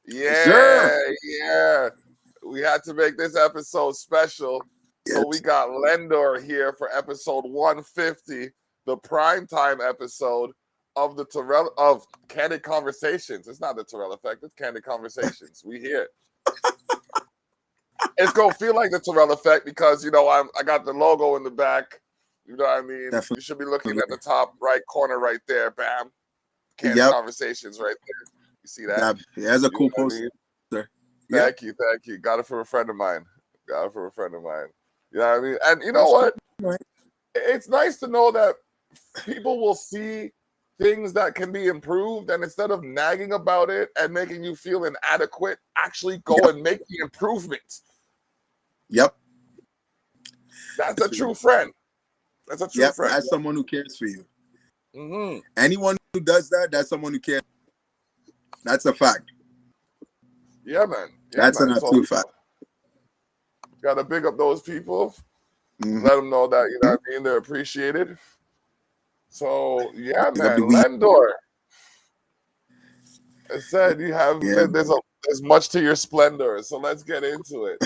Yes, Yeah, sir. yeah. We had to make this episode special. So we Yes. got Len-Dor here for episode 150, the primetime episode of the Terrell of Candid Conversations. It's not the Terrell Effect, it's Candid Conversations. We here. It's gonna feel like the Terrell Effect because I got the logo in the back. You know what I mean? You should be looking Definitely. at the top right corner right there. Bam. Candid Yep. Conversations right there. You see that? Yeah, that's a You know cool what I poster. mean? Yep. Thank you. Got it from a friend of mine. Got it from a friend of mine. You know what I mean? And you know That's what? right. It's nice to know that people will see things that can be improved, and instead of nagging about it and making you feel inadequate, actually go Yep. and make the improvement. Yep. That's a true friend. That's a true Yep. friend. That's someone who cares for you. Mm-hmm. Anyone who does that, that's someone who cares. That's a fact. Yeah, man. Yeah, That's an man. So absolute fact. gotta big up those people. Mm-hmm. Let them know that what I mean, they're appreciated. So yeah, Pick up the man. weed. Len-Dor. I said you have Yeah. there's much to your splendor, so let's get into it.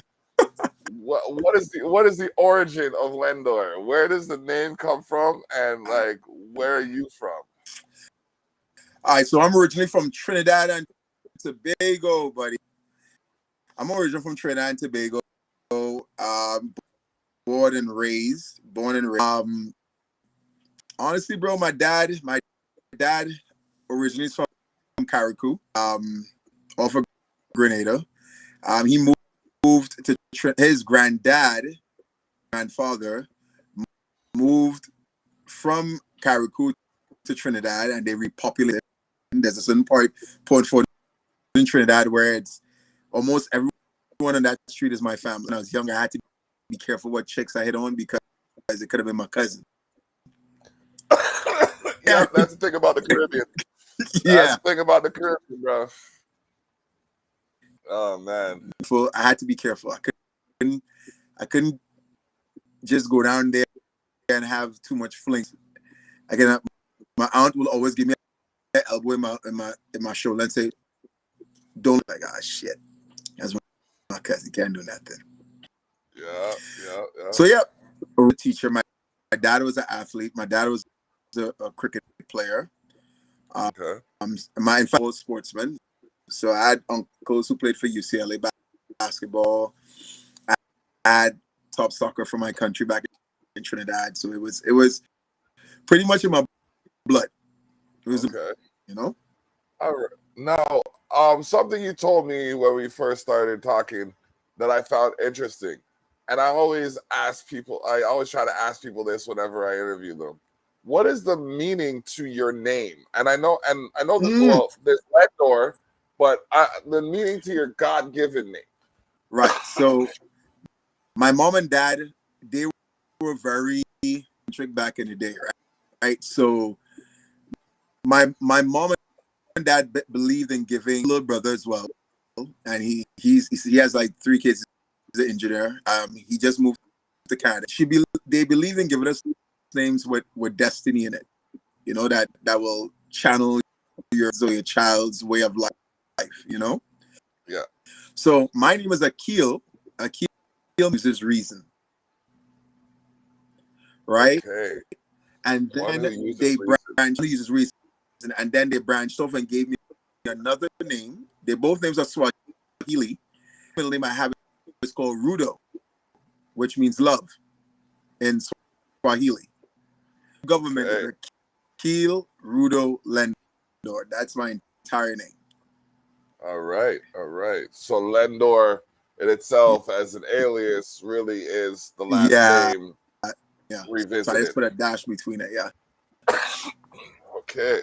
What is the origin of Len-Dor? Where does the name come from, and like where are you from? All right. So I'm originally from Trinidad and Tobago, buddy. I'm originally from Trinidad and Tobago. Born and raised. Honestly, bro, my dad originally is from Carriacou, off of Grenada. He moved to his grandfather moved from Carriacou to Trinidad, and they repopulated. There's a certain point for in Trinidad where it's almost everyone on that street is my family. When I was younger, I had to be careful what chicks I hit on because it could have been my cousin. Yeah, that's the thing about the Caribbean. Yeah. That's the thing about the Caribbean, bro. Oh man. I had to be careful. I couldn't just go down there and have too much flings. My aunt will always give me an elbow in my shoulder and say, "Don't like shit." That's my cousin. Can't do nothing. Yeah. So yeah, a teacher. My dad was an athlete. My dad was a cricket player. Okay. My father was a sportsman. So I had uncles who played for UCLA basketball. I had top soccer for my country back in Trinidad. So it was pretty much in my blood. It was, okay. All right. Now, something you told me when we first started talking that I found interesting, and I always try to ask people this whenever I interview them. What is the meaning to your name? And I know that there's Len-Dor, but the meaning to your God-given name. Right. So my mom and dad, they were very strict back in the day, right? So my mom and dad believed in giving little brother as well, and he has like 3 kids. He's an engineer. He just moved to Canada. They believe in giving us names with destiny in it. That will channel your child's way of life. Yeah. So my name is Akil. Akil uses reason, right? Okay. And then they uses reason, and then they branched off and gave me another name. Both names are Swahili. The middle name I have is called Rudo, which means love in Swahili. Government is Akil Rudo Len-Dor. That's my entire name. All right. So Len-Dor in itself as an alias really is the last name. Yeah. Revisited. So I just put a dash between it. Yeah. Okay.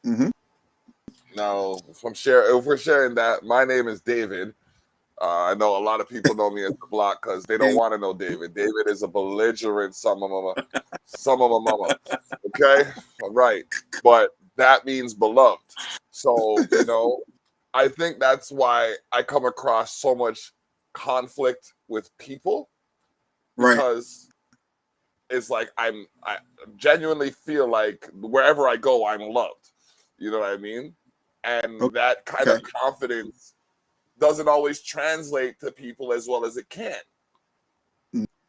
Mm-hmm. Now, if we're sharing that, my name is David. I know a lot of people know me as the Block because they don't want to know David. David is a belligerent some of a mama. Okay, all right, but that means beloved. So I think that's why I come across so much conflict with people because it's like I genuinely feel like wherever I go, I'm loved. You know what I mean? And that kind of confidence doesn't always translate to people as well as it can.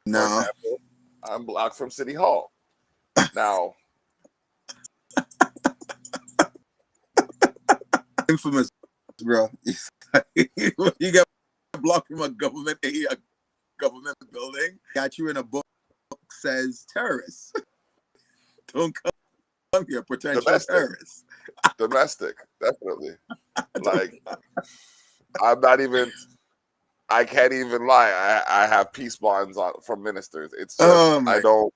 No. For example, I'm blocked from City Hall. Now, infamous, bro. You get blocked from a government building. Got you in a book says terrorists. Don't come here, potential terrorists. Domestic, definitely. Like, I'm not even. I can't even lie. I have peace bonds from ministers. It's just I don't.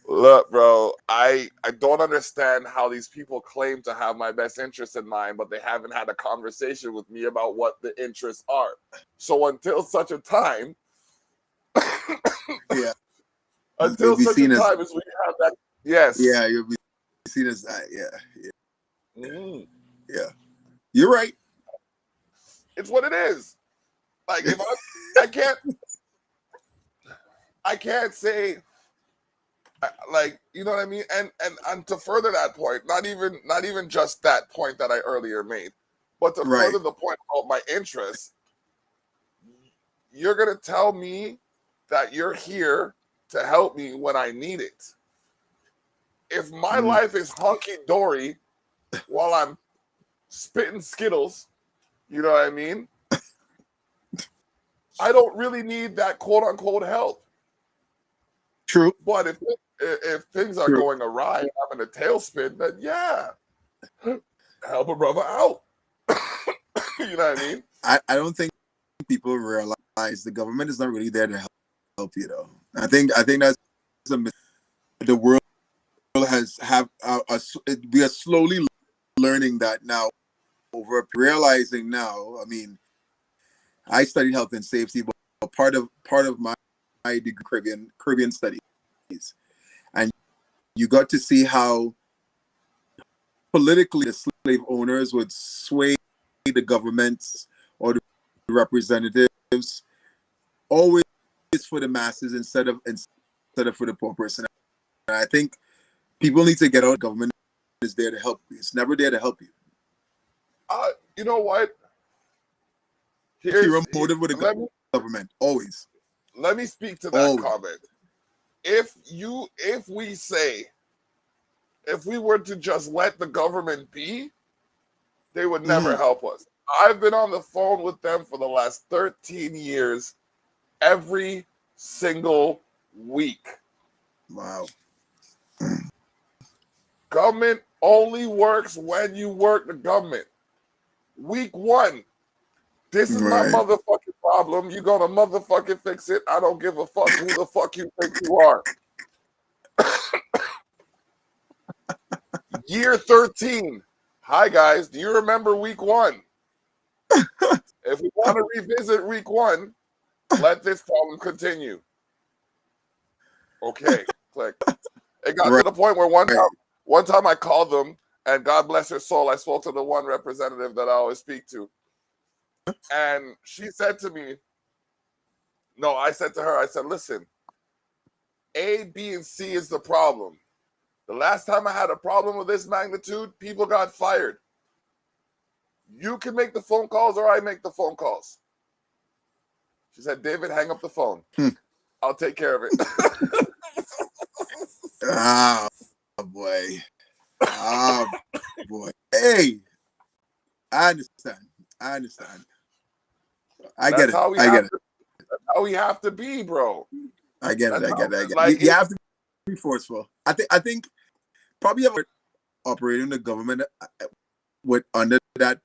Look, bro, I don't understand how these people claim to have my best interests in mind, but they haven't had a conversation with me about what the interests are. So until such a time, until such a time as we have that, yes, yeah, you'll be seen as that, yeah. You're right. It's what it is. Like if I can't say. Like, you know what I mean, and to further that point, not even just that point that I earlier made, but to further the point about my interests, you're gonna tell me that you're here to help me when I need it. If my life is hunky-dory while I'm spitting Skittles, you know what I mean, I don't really need that quote-unquote help. True. But if things are going awry and I'm in a tailspin, then yeah, help a brother out. You know what I mean? I don't think people realize the government is not really there to help you, though. I think that's the world has we are slowly learning that now, realizing now. I mean, I studied health and safety, but part of my degree Caribbean studies, and you got to see how politically the slave owners would sway the governments or the representatives always for the masses instead of for the poor person. And I think people need to get out. Government is there to help you. It's never there to help you. You know what? Here's motive with the government always. Let me speak to that comment. If we were to just let the government be, they would never help us. I've been on the phone with them for the last 13 years, every single week. Wow. Government only works when you work the government. Week 1, this is my motherfucking problem. You gonna motherfucking fix it. I don't give a fuck who the fuck you think you are. Year 13. Hi guys, do you remember week 1? If we want to revisit week 1, let this problem continue. Okay, click. It got to the point where one time I called them, and God bless her soul, I spoke to the one representative that I always speak to. And she said to me, no, I said to her, I said, listen, A, B, and C is the problem. The last time I had a problem with this magnitude, people got fired. You can make the phone calls or I make the phone calls. She said, David, hang up the phone. I'll take care of it. Oh, boy. Oh, boy. Hey, I understand. I get it. I get it. That's how we have to be, bro. I get it. Like, you have to be forceful. I think probably ever operating the government with under that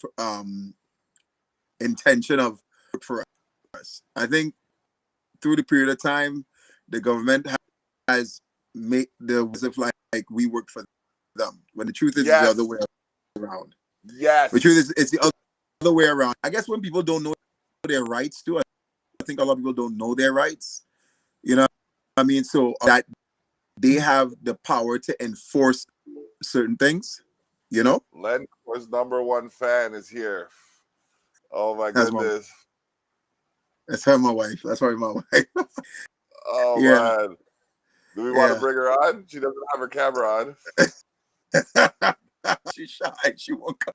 intention of for us. I think through the period of time, the government has made as if like we work for them. When the truth is the other way around. Yes. The truth is it's the other way around. I guess when people don't know their rights too, I think a lot of people don't know their rights. You know what I mean? So that they have the power to enforce certain things, you know? Len-Dor's #1 fan is here. Oh my goodness. That's her, my wife. That's probably my wife. Oh man. Do we want to bring her on? She doesn't have her camera on. She's shy. She won't come.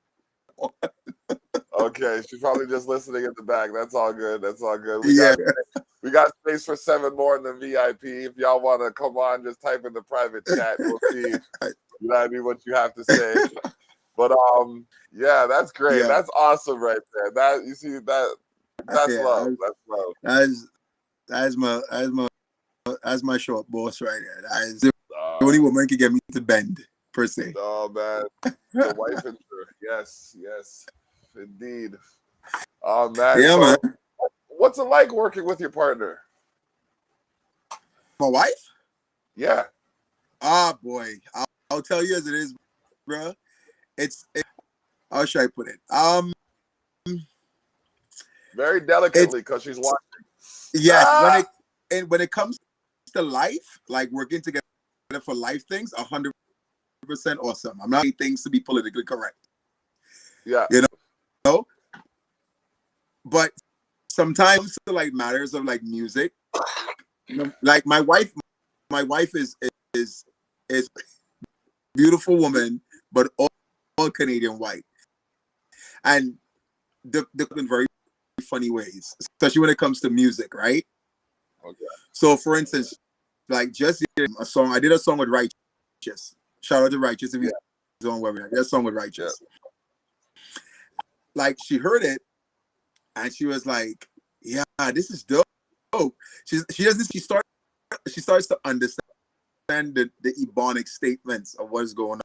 Okay, she's probably just listening in the back. That's all good. That's all good. Yeah. We got space for 7 more in the VIP. If y'all want to come on, just type in the private chat. We'll see. You know what I mean? What you have to say. But yeah, that's great. Yeah. That's awesome right there. That you see that that's love. That's love. That's my short boss right there. That is the only woman can get me to bend, per se. Oh man. The wife and yes, indeed. Oh man. Yeah, So man. what's it like working with your partner? My wife? Yeah. Ah, boy. I'll tell you as it is, bro. How should I put it? Very delicately, because she's watching. Yes, when it comes to life, like working together for life things, 100% awesome. I'm not saying things to be politically correct. Yeah. You know? But sometimes to like matters of like music, you know, like my wife is beautiful woman, but all Canadian white. And they've been very funny ways, especially when it comes to music, right? Okay. So for instance, like just I did a song with Righteous. Shout out to Righteous if he's on wherever. I did a song with Righteous. Yeah. Like she heard it and she was like, yeah, this is dope. She starts to understand the Ebonic statements of what is going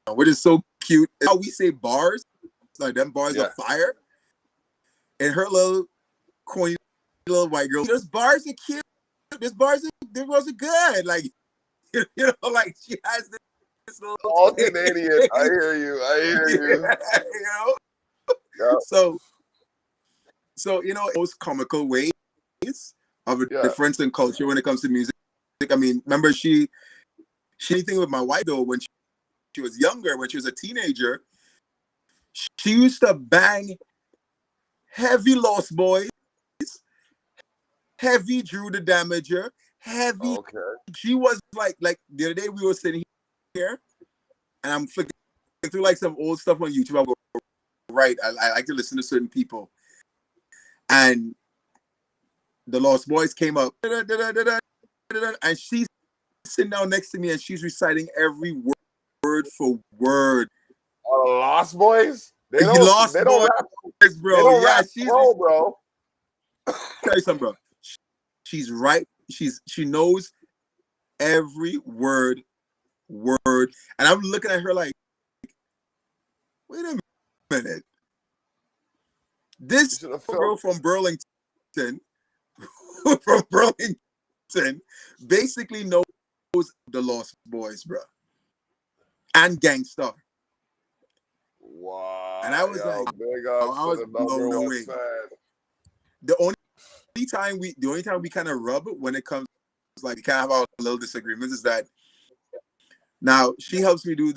on, which is so cute. How we say bars, like them bars are fire. And her little corny little white girl, those bars are cute. Those bars are good. Like, you know, like she has this little all Canadian. I hear you. You know? Yeah. So you know, those comical ways of a difference in culture when it comes to music. I mean, remember she anything with my wife though when she was younger, when she was a teenager, she used to bang heavy Lost Boys, heavy Drew the Damager, heavy. Okay. She was like the other day we were sitting here and I'm flicking through like some old stuff on YouTube. I go, right, I like to listen to certain people. And the Lost Boys came up and she's sitting down next to me and she's reciting every word for word. Lost Boys? They don't Boys, bro. They don't rap bro. Tell you something, bro. She's right. She knows every word. And I'm looking at her like, wait a minute. This girl from Burlington, basically knows the Lost Boys, bro, and Gangstar. Wow! And I was I was blown away. The only time we kind of rub when it comes, like we kind of have our little disagreements, is that now she helps me do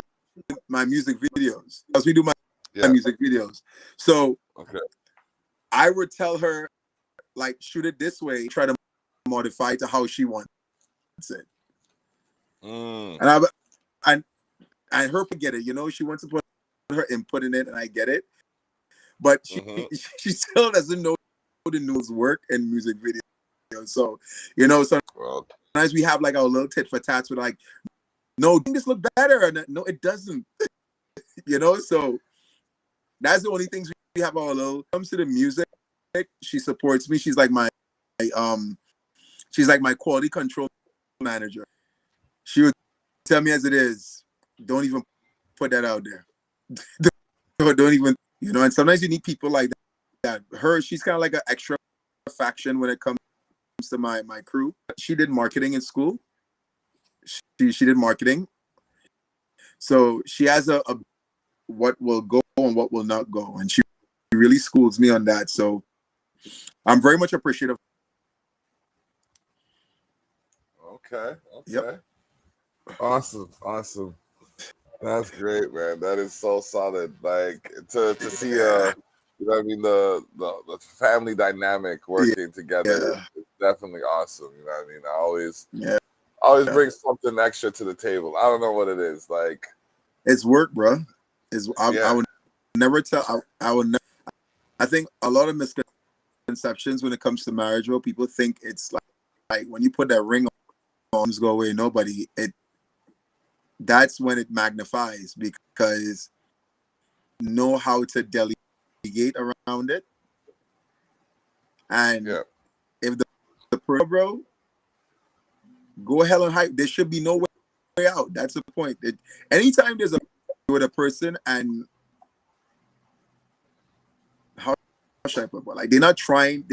my music videos. Helps me do my music videos. So I would tell her, like, shoot it this way, try to modify it to how she wants it. And her get it, you know, she wants to put her input in it, and I get it. But she still doesn't know the news work and music videos. So, you know, sometimes we have like our little tit for tats with like, no, this look better. No, it doesn't. You know, so that's the only things we have our little. When it comes to the music, she supports me. She's like my quality control manager. She would tell me as it is. Don't even put that out there. don't even, you know. And sometimes you need people like that. She's kind of like an extra faction when it comes to my crew. She did marketing in school. She did marketing. So she has a what will go and what will not go. And she really schools me on that. So I'm very much appreciative. Okay. Yep. Awesome. That's great, man. That is so solid. Like to see you know what I mean, the family dynamic working together is definitely awesome. You know what I mean? I always bring something extra to the table. I don't know what it is. Like it's work, bro. never tell. I will never. I think a lot of misconceptions when it comes to marriage, bro. People think it's like when you put that ring on, go away. Nobody. That's when it magnifies because know how to delegate around it, and Yeah. if the bro, go ahead and hype. There should be no way out. That's the point. Anytime there's a with a person and how should I put it? Like they're not trying.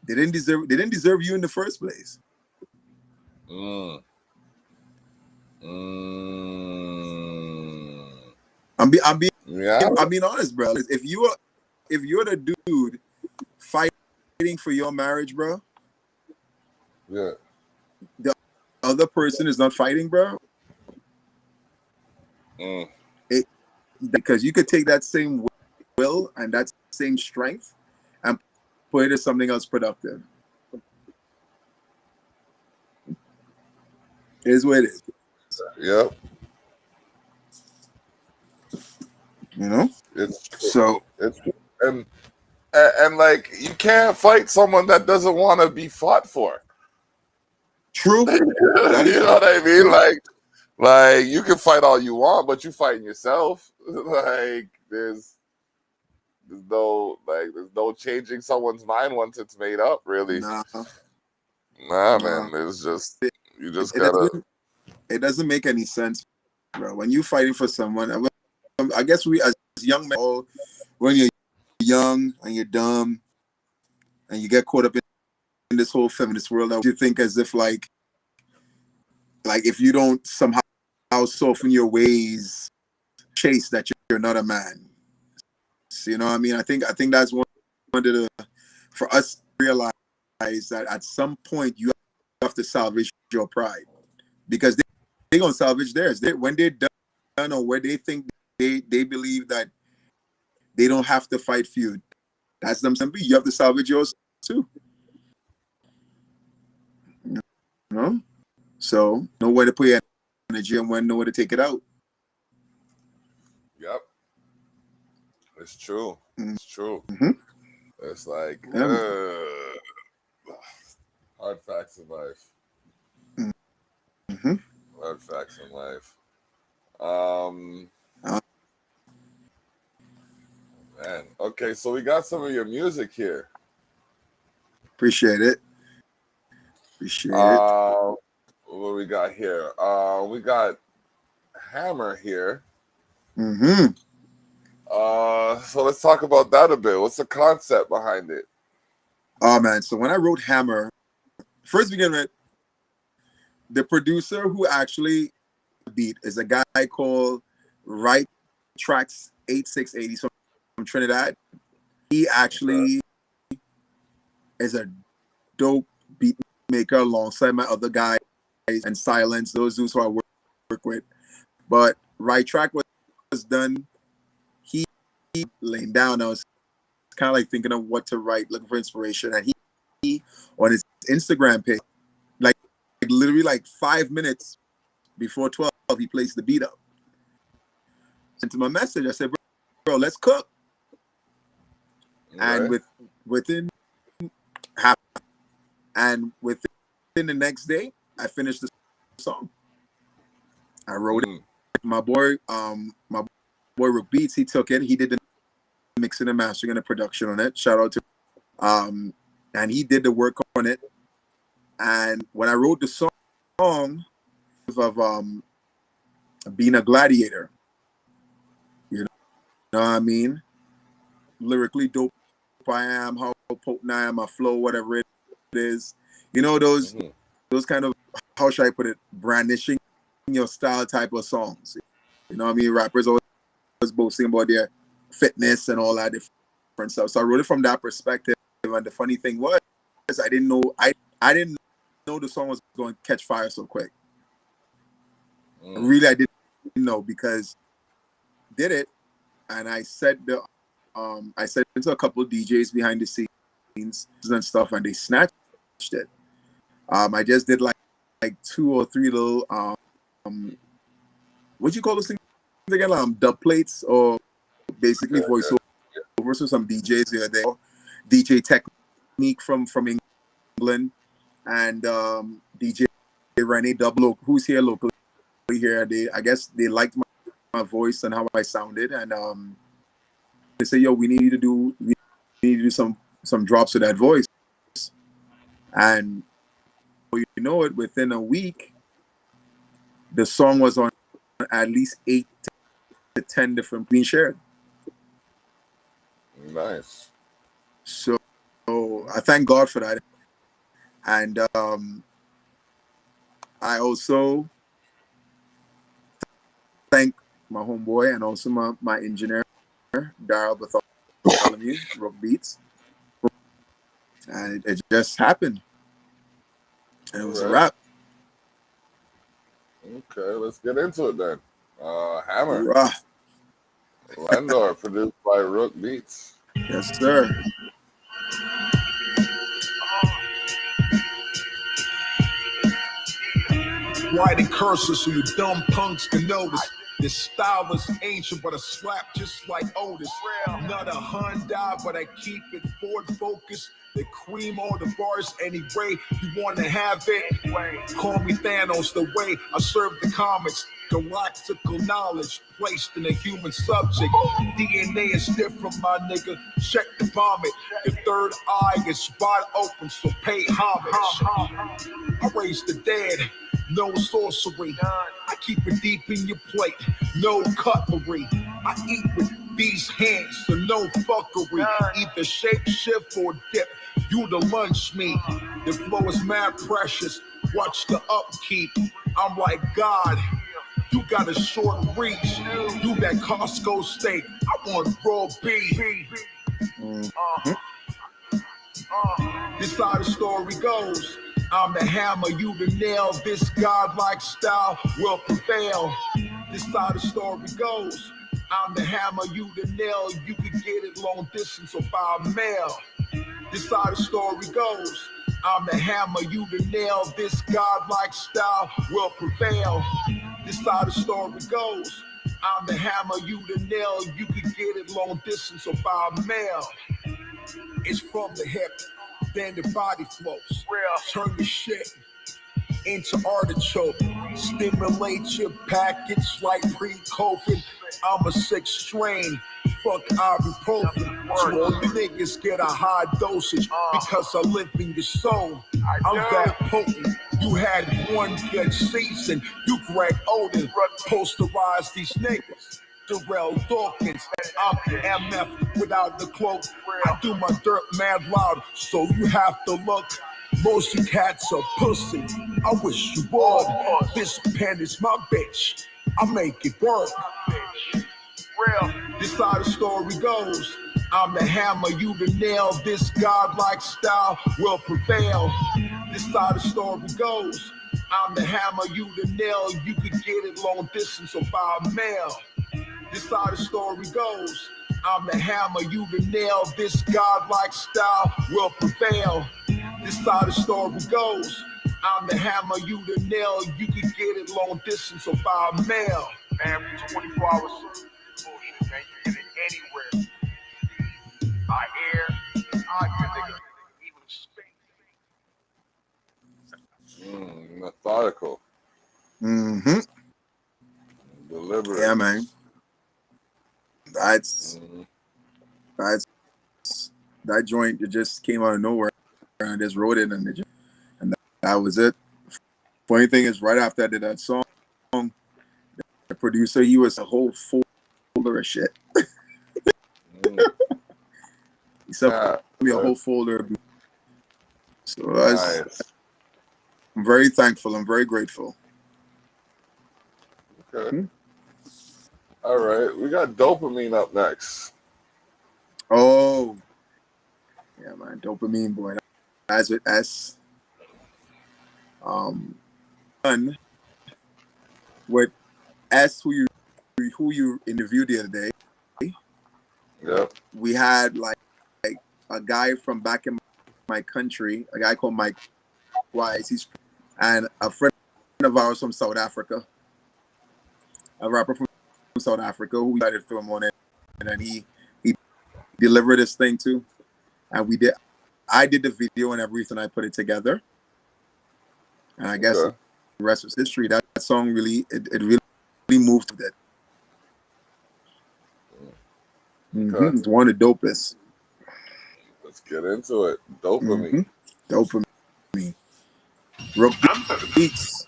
They didn't deserve you in the first place. Mm. Mm. I'm Yeah. being honest, bro. If you're the dude fighting for your marriage, bro, Yeah. the other person is not fighting, bro. Mm. Because you could take that same will and that same strength and put it as something else productive. It is what it is. Yep. You know? It's true. So It's true. And like you can't fight someone that doesn't want to be fought for. true. That You is know what I mean? true. Like you can fight all you want, but you fighting yourself. Like there's no changing someone's mind once it's made up, really. Nah, Nah, nah. man. It's just you just It gotta. doesn't make any sense, bro. When you fighting for someone, I guess we as young men, when you're young and you're dumb and you get caught up in this whole feminist world, you think as if like if you don't somehow soften your ways, chase that you're not a man. So, you know what I mean? I think that's one of the for us to realize that at some point you have to salvage your pride because they're gonna salvage theirs. When they're done or where they think they believe that they don't have to fight for you, that's them saying you have to salvage yours too. You know? So know where to put your energy and when know where to take it out. Yep. It's true. It's true. Mm-hmm. It's like Yeah, hard facts in life. mm-hmm. Hard facts in life. Man. Okay, so we got some of your music here. Appreciate it. Appreciate it. What we got here? We got Hammer here. Mm-hmm. So let's talk about that a bit. What's the concept behind it? Oh man, so when I wrote Hammer, first begin with the producer who actually beat is a guy called Right Tracks 8680 from Trinidad. He actually is a dope beat maker alongside my other guys and Silence, those dudes who I work with. But Right Track was done. He laying down. I was kind of like thinking of what to write, looking for inspiration, and he on his Instagram page, like literally like 5 minutes before 12, he placed the beat up. Sent him a message. I said, bro, let's cook. Okay. And within the next day, I finished the song. I wrote it. My boy Rook Beats, he took it. He did the mixing and mastering and the production on it. Shout out to and he did the work on it. And when I wrote the song of being a gladiator, you know what I mean? Lyrically dope I am, how potent I am, my flow, whatever it is. You know, those kind of, how should I put it, brandishing your style type of songs. You know what I mean? Rappers always boasting about their fitness and all that different stuff. So I wrote it from that perspective. And the funny thing was, I didn't know the song was going to catch fire so quick. Really, I didn't know because did it, and I said it to a couple of DJs behind the scenes and stuff, and they snatched it. I just did like 2 or 3 little what you call those things again? Dub plates or basically voiceover. So some DJs here there, DJ Technique from England, and DJ Renee Dublo, who's here locally here. I guess they liked my voice and how I sounded, and they say, "Yo, we need to do some drops of that voice." And you know it, within a week, the song was on at least 8 to 10 different being shared. Nice. So I thank God for that. And I also thank my homeboy and also my engineer, Daryl Bartholomew, Rock Beats. And it just happened. And it was a wrap. Okay, let's get into it then. Hammer. Hurrah. Len-Dor, produced by Rook Beats. Yes, sir. Writing curses so you dumb punks can notice. This style is ancient, but a slap just like Otis. Not a Honda, but I keep it forward focused. The cream on the bars any way you want to have it. Call me Thanos, the way I serve the comics. Galactical knowledge placed in a human subject. DNA is different, my nigga. Check the vomit. The third eye is wide open, so pay homage. I raise the dead. No sorcery. I keep it deep in your plate. No cutlery. I eat with these hands, so no fuckery. Either shape, shift, or dip. You the lunch meat. The flow is mad precious. Watch the upkeep. I'm like God. You got a short reach. You that Costco steak. I want raw beef. This how the story goes. I'm the hammer, you the nail. This godlike style will prevail. This how the story goes. I'm the hammer, you the nail. You can get it long distance or by mail. This how the story goes. I'm the hammer, you the nail. This godlike style will prevail. This how the story goes. I'm the hammer, you the nail. You can get it long distance or by mail. It's from the hip, then the body flows. Turn the shit into artichoke. Stimulate your package like pre-COVID. I'm a sick strain. Fuck ibuprofen. So all you niggas get a high dosage because I live in your soul. I'm that potent. You had one good season. You Greg Oden. Posterize these niggas. Darrell Dawkins, I'm MF without the cloak. I do my dirt mad loud, so you have to look. Most you cats are pussy. I wish you would. This pen is my bitch. I make it work. This how the story goes. I'm the hammer, you the nail. This godlike style will prevail. This how the story goes. I'm the hammer, you the nail. You can get it long distance or by mail. This how the story goes. I'm the hammer, you the nail. This godlike style will prevail. This how the story goes. I'm the hammer, you the nail. You can get it long distance or by mail. Man, for 24 hours, bullshit, man. You get it anywhere. By air, nigga, even space. Methodical. Mm-hmm. Deliberate. Yeah, man. That's that joint. It just came out of nowhere, and I just wrote it, and that was it. Funny thing is, right after I did that song, the producer, he was a whole folder of shit. He sent me a whole folder. So nice. I'm very thankful. I'm very grateful. Okay. All right, we got Dopamine up next. Oh, yeah, man, Dopamine boy. As with S. Done with S, who you interviewed the other day. Yep. We had like a guy from back in my country, a guy called Mike Wise. And a friend of ours from South Africa, a rapper from South Africa who we started film on it, and then he delivered this thing too, and I did the video and everything. I put it together, and I guess the rest was history. That song really it really moved with it. It's one of the dopest. Let's get into it. Dopamine. Dopamine. Rook Beats.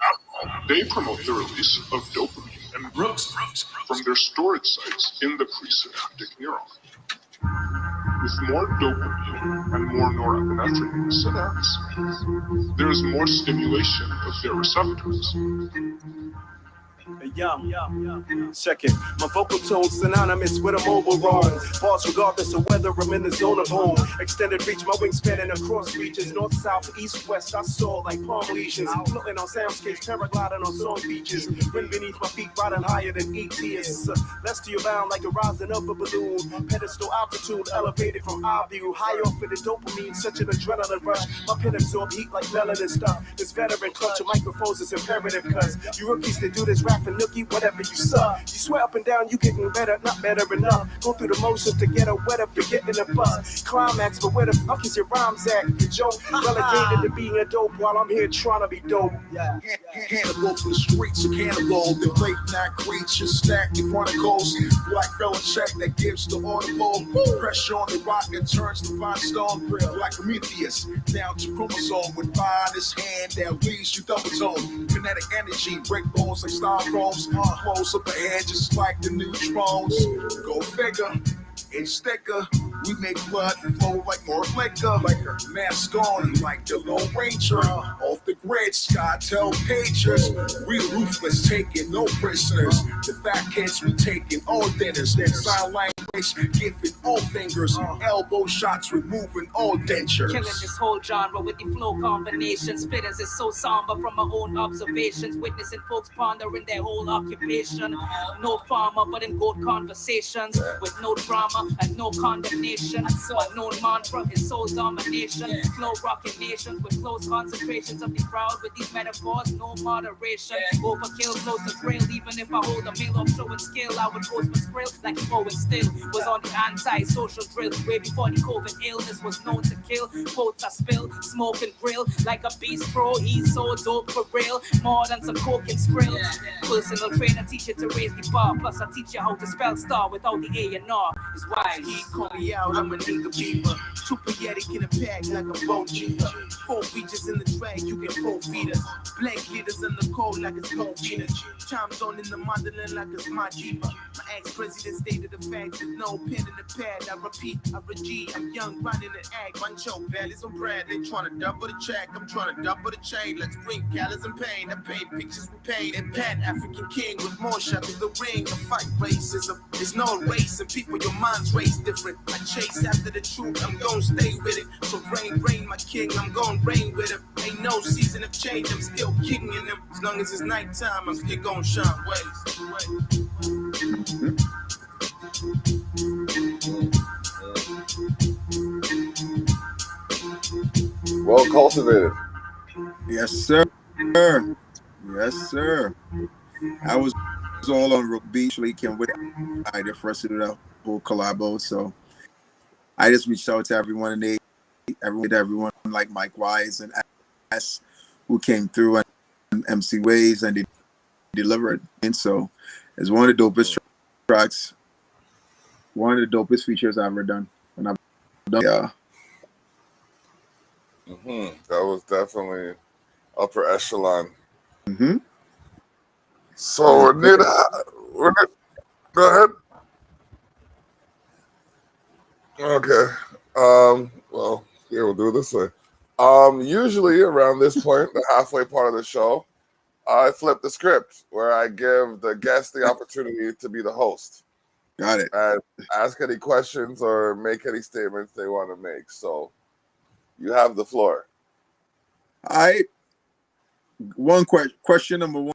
They promote the release of dopamine and drugs from their storage sites in the presynaptic neuron. With more dopamine and more norepinephrine in the synapse, there is more stimulation of their receptors. Check it. My vocal tone synonymous with a mobile roam. Bars regardless of whether I'm in the zone of home. Extended reach, my wingspan and across regions. North, south, east, west, I saw like palm lesions. Floating on soundscapes, paragliding on song beaches. Wind beneath my feet, riding higher than ETS. Less to your bound like a rising up a balloon. Pedestal altitude elevated from eye view. High off of the dopamine, such an adrenaline rush. My pen absorb heat like melanin stuff. This veteran clutch of microphones is imperative, cause you rookies that do this rapping nookie, whatever you suck. You swear up and down, you getting better, not better enough. Go through the motions to get a wetter, forgetting the bus. Climax, but where the fuck is your rhymes at? You joke, relegated to being a dope while I'm here trying to be dope. Hannibal from the streets of cannibal, the late night creatures stack the chronicles. Black Belichick that gives the audible pressure on the rock and turns the fine stone. Like Prometheus, down to chromosome with finest hand that leaves you double tone. Kinetic energy, break bones like styrofoams. Close up ahead just like the neutrons. Go figure. It's thicker. We make blood flow like more liquor. Mask on like the Lone Ranger. Off the grid, SkyTel pagers. We ruthless, taking no prisoners. The fat kids, we taking all dinners. Sign language, giving all fingers. Elbow shots, removing all dentures. Killing this whole genre with the flow combination. Spitters is so somber from my own observations. Witnessing folks pondering their whole occupation. No farmer, but in goat conversations. With no drama and no condemnation. A known mantra is soul domination. Flow rocking nations with close concentrations of the crowd. With these metaphors, no moderation. Overkill flows the thrill. Even if I hold a meal of showing skill, I would post for skrill like Owen still was on the anti-social drill. Way before the COVID illness was known to kill. Quotes I spill, smoke and grill like a beast pro. He's so dope for real. More than some coke and skrill. Personal trainer teach you to raise the bar. Plus I teach you how to spell star without the A and R. It's wise. He call me out, I'm a nigga beaver. Super Yeti in a pack like a boat cheater. 4 features in the drag, you get 4 feeders. Black leaders in the cold like it's cold feeder. Time zone in the motherland like it's my jeeper. My ex-president stated the fact that no pen in the pad. I repeat, I'm young, running an act. One choke, baddies on Brad. They trying to double the check, I'm trying to double the chain. Let's bring callous and pain. I paint pictures with pain. And Pan-African king with more shots in the ring. A fight racism, there's no race. And people, your mind's raised different. I chase after the truth, I'm gonna stay with it. So reign, my king, I'm gonna reign with him. Ain't no season of change, I'm still king in him. As long as it's nighttime, I'm still gonna shine ways. Well cultivated. Yes, sir. Yes, sir. I was all on Rook Beach. Actually, can't wait. I did for us to do that whole collabo. So I just reached out to everyone, and everyone like Mike Wise and S, who came through, and MC Waves, and they delivered. And so it's one of the dopest tracks, one of the dopest features I've ever done. And I've done, yeah. That was definitely upper echelon. So go ahead. Okay. Well, here we'll do it this way. Usually around this point, the halfway part of the show, I flip the script where I give the guest the opportunity to be the host. Got it. And ask any questions or make any statements they want to make. So you have the floor. One question number one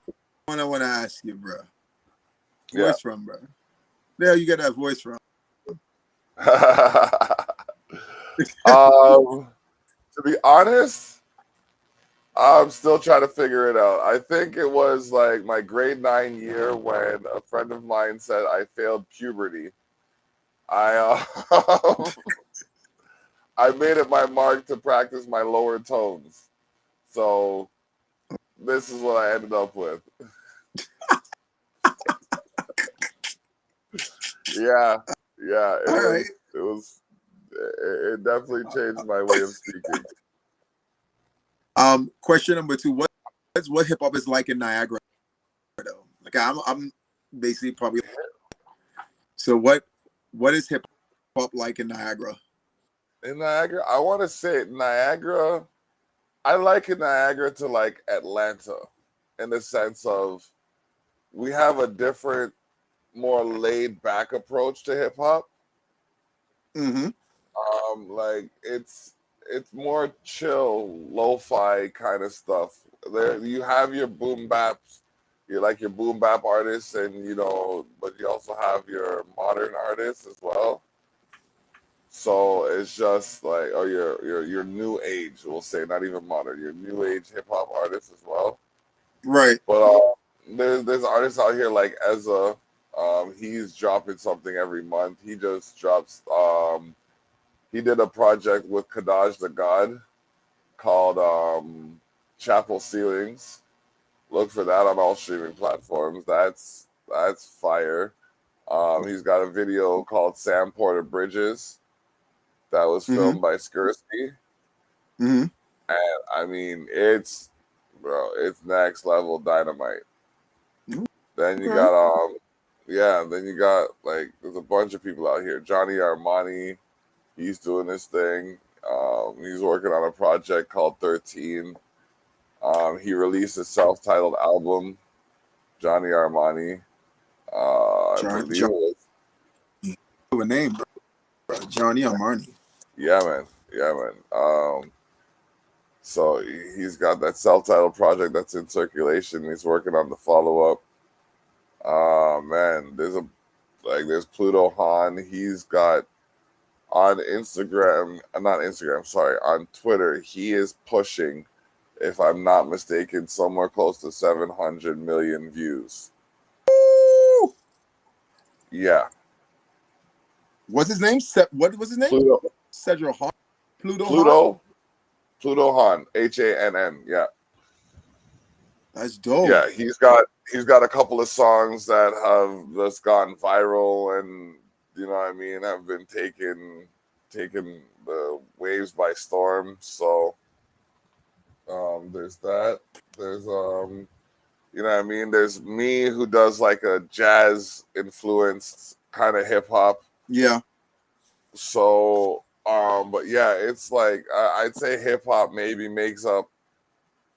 I want to ask you, bro. Voice from, bro. Where you get that voice from? To be honest, I'm still trying to figure it out. I think it was like my grade 9 year when a friend of mine said I failed puberty. I I made it my mark to practice my lower tones. So this is what I ended up with. Yeah, All right. it definitely changed my way of speaking. Question number 2. What hip hop is like in Niagara though? Like I'm basically probably. So what is hip hop like in Niagara? In Niagara, I want to say Niagara. I liken Niagara to like Atlanta, in the sense of we have a different, more laid back approach to hip hop. Mm-hmm. Like it's more chill, lo-fi kind of stuff. There you have your boom baps, you like your boom bap artists, and but you also have your modern artists as well. So it's just like, or your new age, we'll say, not even modern, your new age hip hop artists as well. Right. But there's artists out here like Ezza. He's dropping something every month. He just drops. He did a project with Kadaj the God called Chapel Ceilings. Look for that on all streaming platforms. That's fire. He's got a video called Sam Porter Bridges that was Mm-hmm. filmed by Skursky. Mm-hmm. And I mean, it's next level dynamite. Then you Okay. got then you got like there's a bunch of people out here. Johnny Armani, he's doing this thing. He's working on a project called 13. He released a self-titled album, Johnny Armani. I John believe it was. a name, bro. Johnny Armani. Yeah, man. Yeah, man. So he's got that self-titled project that's in circulation. He's working on the follow-up. Man, there's Pluto Han. He's got on Instagram, not Instagram, sorry, on Twitter, he is pushing, if I'm not mistaken, somewhere close to 700 million views. Woo! Yeah. What's his name? What was his name? Pluto. Cedric Han. Pluto Han? Pluto Han, Hann. Yeah. That's dope. Yeah, he's got a couple of songs that have just gone viral, and you know what I mean, have been taking the waves by storm. So there's that. There's you know what I mean, there's me, who does like a jazz influenced kind of hip hop. Yeah. So but yeah, it's like I'd say hip hop maybe makes up,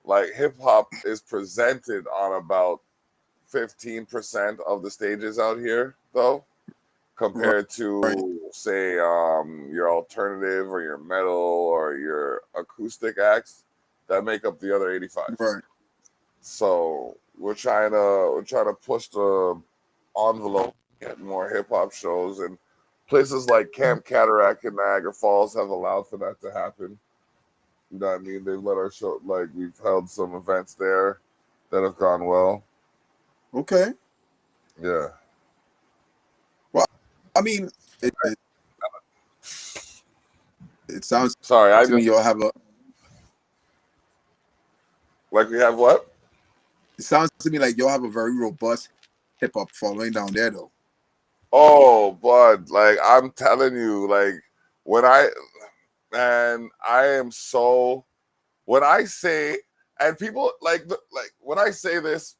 like, hip hop is presented on about 15% of the stages out here, though, compared to, Right. say, your alternative or your metal or your acoustic acts that make up the other 85. Right. So we're trying to push the envelope, get more hip hop shows, and places like Camp Cataract in Niagara Falls have allowed for that to happen. You know what I mean? They've let our show, like, we've held some events there that have gone well. Okay. Yeah. Well, I mean, it sounds Sorry, to me you'll have a. Like, we have what? It sounds to me like you'll have a very robust hip hop following down there, though. Oh, bud, like, I'm telling you, like, when I am so, when I say, and people like when I say this,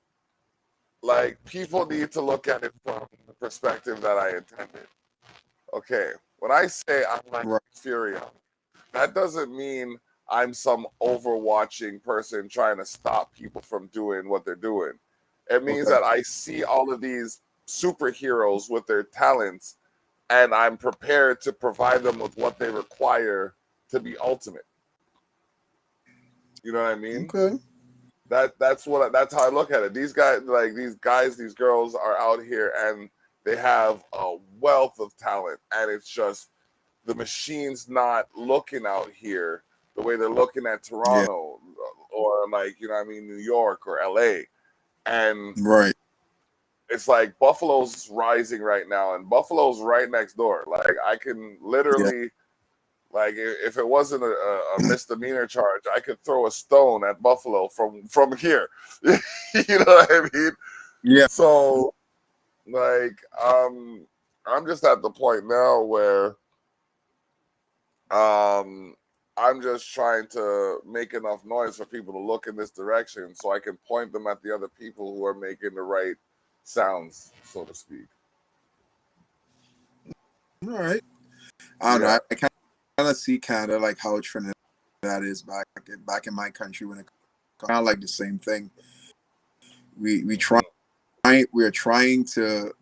like, people need to look at it from the perspective that I intended. Okay, when I say I'm like Right. Furia, that doesn't mean I'm some overwatching person trying to stop people from doing what they're doing. It means Okay. that I see all of these superheroes with their talents, and I'm prepared to provide them with what they require to be ultimate. You know what I mean? Okay. That's how I look at it. These guys, these girls are out here, and they have a wealth of talent, and it's just the machine's not looking out here the way they're looking at Yeah. Toronto or like, you know what I mean, New York or LA. And Right. it's like Buffalo's rising right now, and Buffalo's right next door. Like I can literally, like if it wasn't a misdemeanor charge, I could throw a stone at Buffalo from here. You know what I mean? Yeah. So like I'm just at the point now where I'm just trying to make enough noise for people to look in this direction so I can point them at the other people who are making the right sounds, so to speak. All right. I don't know. I kind of see kind of like how Trinidad is back in my country when it kind of like the same thing. We're trying to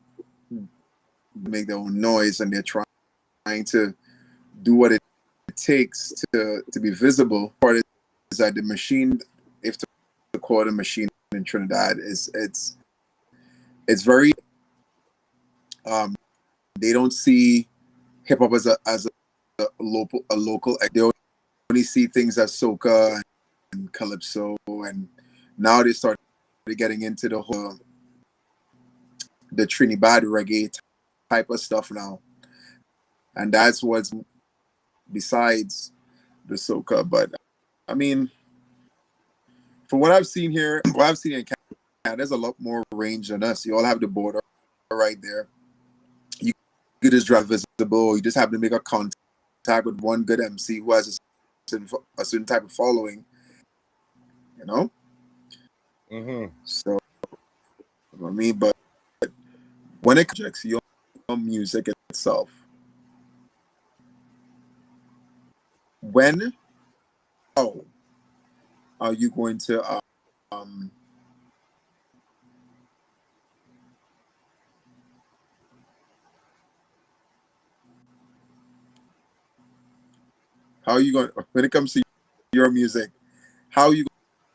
make their own noise, and they're trying to do what it takes to be visible. Part is that the machine, if to call it a machine in Trinidad, it's very they don't see hip hop as a local. They only see things as soca and calypso, and now they start getting into the Trinidad reggae type of stuff now, and that's what's besides the soca. But I mean, from what I've seen here, what I've seen in Canada, there's a lot more range than us. You all have the border right there. You could just drive visible. You just have to make a contact with one good MC who has a certain type of following. You know. So I mean, but when it comes to your music itself, when are you going to how are you going when it comes to your music? How are you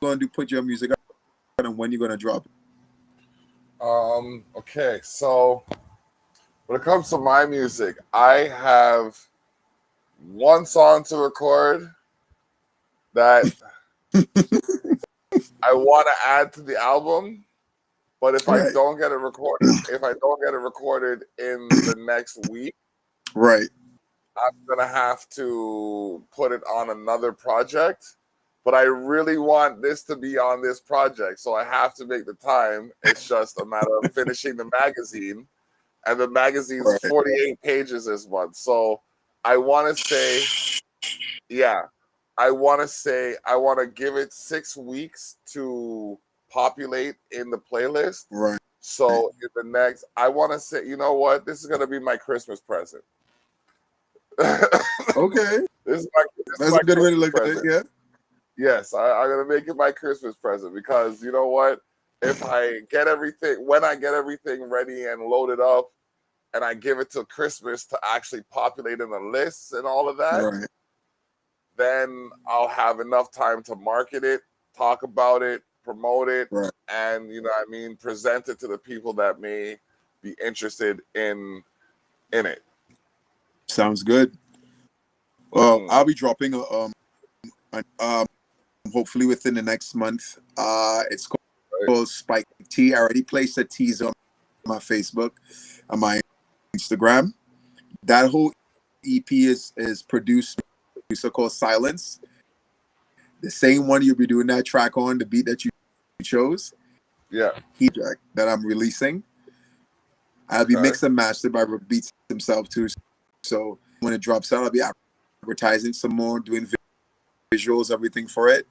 going to put your music out, and when you're going to drop it? Okay, so when it comes to my music, I have one song to record that I want to add to the album, but if I don't get it recorded, in the next week, right, I'm gonna have to put it on another project. But I really want this to be on this project, so I have to make the time. It's just a matter of finishing the magazine, and the magazine's 48 pages this month. So I want to say, I want to give it 6 weeks to populate in the playlist. Right. So in the next, I want to say, you know what? This is gonna be my Christmas present. Okay. That's a good way to look at it. Yeah. Yes, I'm gonna make it my Christmas present because you know what? If I get everything, when I get everything ready and loaded up, and I give it to Christmas to actually populate in the lists and all of that, then I'll have enough time to market it, talk about it, promote it, and you know what I mean, present it to the people that may be interested in it. Sounds good. Well, I'll be dropping hopefully within the next month. It's called Spike T. I already placed a teaser on my Facebook, on my Instagram. That whole EP is produced by a producer called Silence. The same one you'll be doing that track on, the beat that you chose. Yeah. That I'm releasing. I'll be mixed and mastered by Rook Beats himself too. So when it drops out, I'll be advertising some more, doing visuals, everything for it.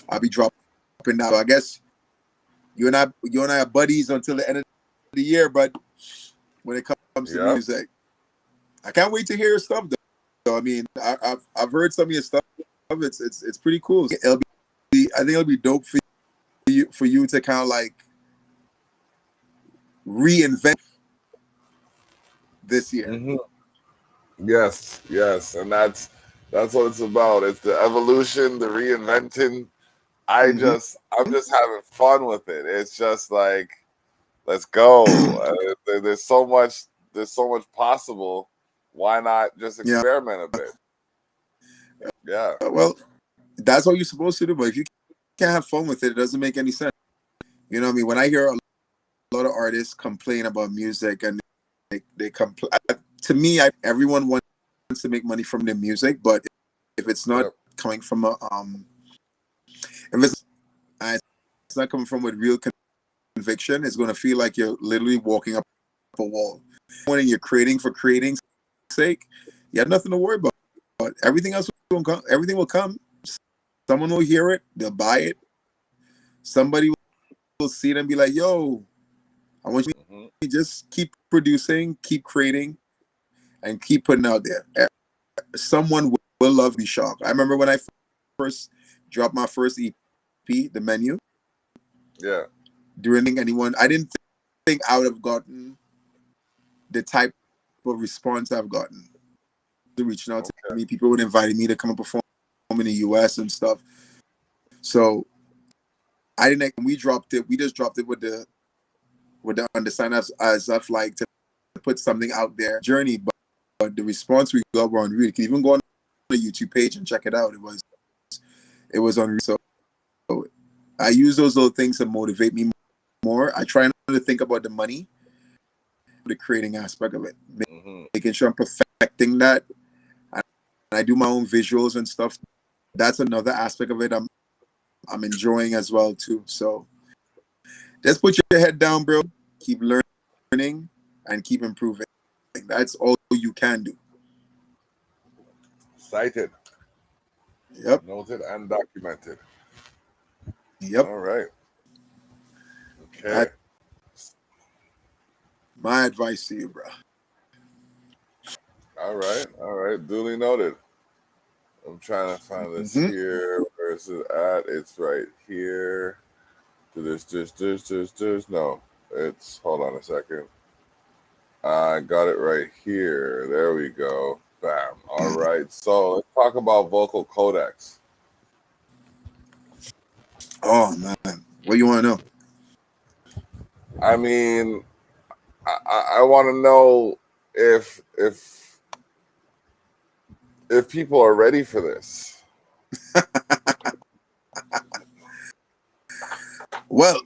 I'll be dropping that. So I guess you and I are buddies until the end of the year. But when it comes to music, I can't wait to hear your stuff. Though I mean, I've heard some of your stuff. It's pretty cool. I think it'll be dope for you to kind of like reinvent this year. Yes, and that's what it's about. It's the evolution, the reinventing. I'm just having fun with it. It's just like, let's go. There's so much possible. Why not just experiment a bit? Yeah. Well, that's what you're supposed to do. But if you can't have fun with it, it doesn't make any sense. You know what I mean? When I hear a lot of artists complain about music and they complain, to me, everyone wants to make money from their music, but if it's not coming from a if it's not coming from with real conviction, it's going to feel like you're literally walking up a wall. When you're creating for creating's sake, you have nothing to worry about. But everything else will come. Everything will come. Someone will hear it. They'll buy it. Somebody will see it and be like, "Yo, I want you to just keep producing, keep creating, and keep putting out there." Someone will love me shocked. I remember when I first dropped my first EP, The Menu. Yeah. During anyone, I didn't think I would have gotten the type of response I've gotten. Reaching out to me, people would invite me to come and perform in the US and stuff. So I didn't. We dropped it. We just dropped it with the understanding as of like to put something out there journey. But the response we got were unreal. You can even go on the YouTube page and check it out. It was unreal. So I use those little things to motivate me more. I try not to think about the money, the creating aspect of it, making sure I'm perfecting that. And I do my own visuals and stuff. That's another aspect of it I'm enjoying as well too. So just put your head down, bro. Keep learning and keep improving. That's all you can do. Cited. Yep. Noted and documented. Yep. All right. Okay. My advice to you, bro. All right. Duly noted. I'm trying to find this here. Where is it at? It's right here. There's no. It's, hold on a second. I got it right here. There we go. Bam. All right. So let's talk about vocal codecs. Oh man, what do you want to know? I mean, I want to know if people are ready for this. Well,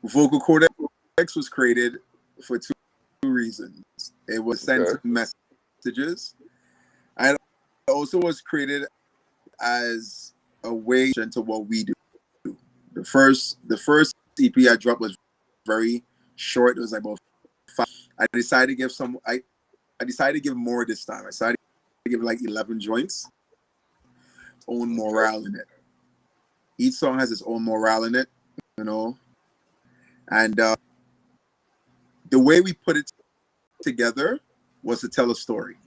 vocal codecs was created for two reasons. It was sent messages, and it also was created as a way into what we do. The first EP I dropped was very short. It was like about 5. I decided to give I decided to give more this time. I decided to give like 11 joints. Own morale in it. Each song has its own morale in it, you know. And the way we put it together was to tell a story.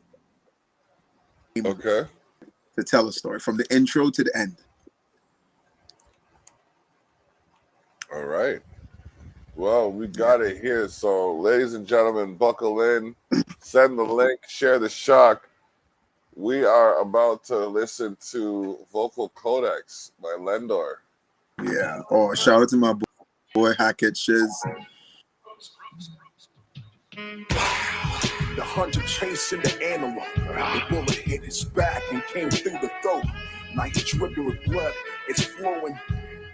Okay. To tell a story from the intro to the end. All right. Well, we got it here. So, ladies and gentlemen, buckle in, send the link, share the shock. We are about to listen to Vocal Codex by Len-Dor. Yeah. Oh, shout out to my boy Hackett Shiz. The hunter chasing the animal. The bullet hit his back and came through the throat. Now he's dripping with blood. It's flowing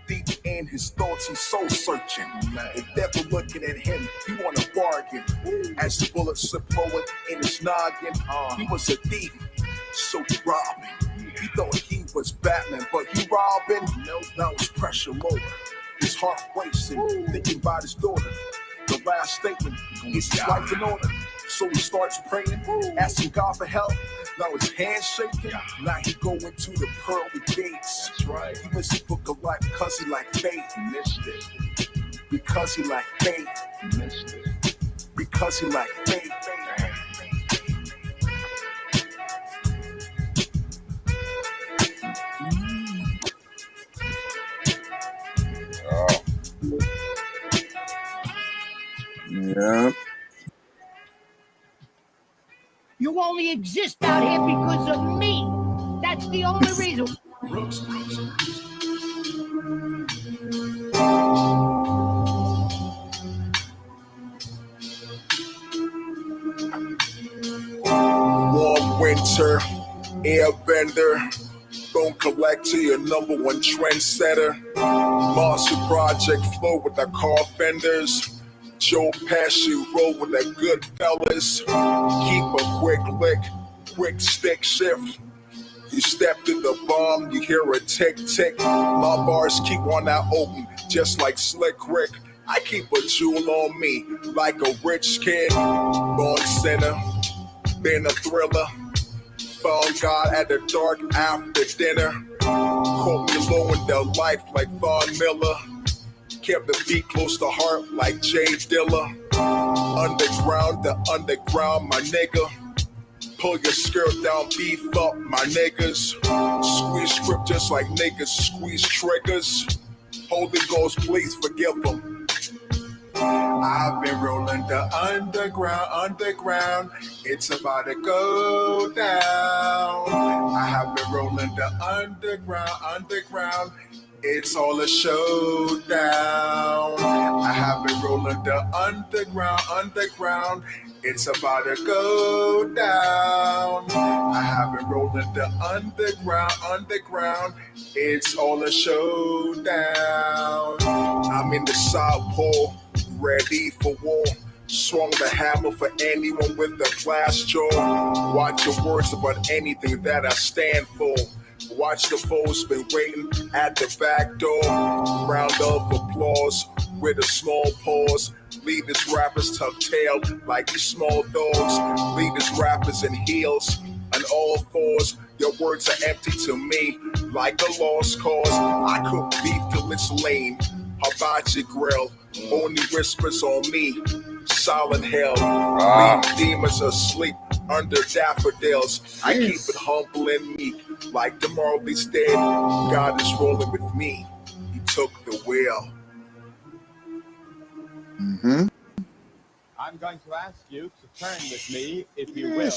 deep in his thoughts. He's soul searching. The devil looking at him. He want to bargain. As the bullets slip forward in his noggin. He was a thief, so he robbing. He thought he was Batman, but he robbing. Now his pressure lower. His heart racing, thinking about his daughter. The last statement is his life in order. So he starts praying, asking God for help. Now his hands shaking. Now he going to the pearly gates. That's right. He missed the book of life because he like faith. He missed it. Because he like faith. He missed it. Because he like faith. Oh. Yeah. You only exist out here because of me. That's the only reason. Warm winter, airbender, Stone collector, your number one trendsetter. Monster Project flow with the car fenders. Joe Pesci roll with the good fellas. Keep a quick lick, quick stick shift. You stepped in the bomb, you hear a tick tick. My bars keep on out open, just like Slick Rick. I keep a jewel on me, like a rich kid. Born sinner, been a thriller. Found God at the dark after dinner. Caught me low in their life like Von Miller. Kept the beat close to heart like Jay Dilla. Underground, the underground, my nigga. Pull your skirt down, beef up, my niggas. Squeeze script just like niggas squeeze triggers. Holy Ghost, please forgive them. I've been rolling the underground. It's about to go down. I have been rolling the underground. It's all a showdown. I have been rolling the underground. It's about to go down. I have been rolling the underground. It's all a showdown. I'm in the South Pole, ready for war. Swung the hammer for anyone with a glass jaw. Watch your words about anything that I stand for. Watch the foes been waiting at the back door. Round of applause with a small pause. Lead these rappers tuck-tailed like these small dogs. Lead these rappers in heels on all fours. Your words are empty to me like a lost cause. I cook beef till it's lame. How about your grill? Only whispers on me. Silent hell. Leave demons asleep under daffodils. I keep it humble and meek like tomorrow be dead. God is rolling with me. He took the wheel. Mm-hmm. I'm going to ask you to turn with me, if you will,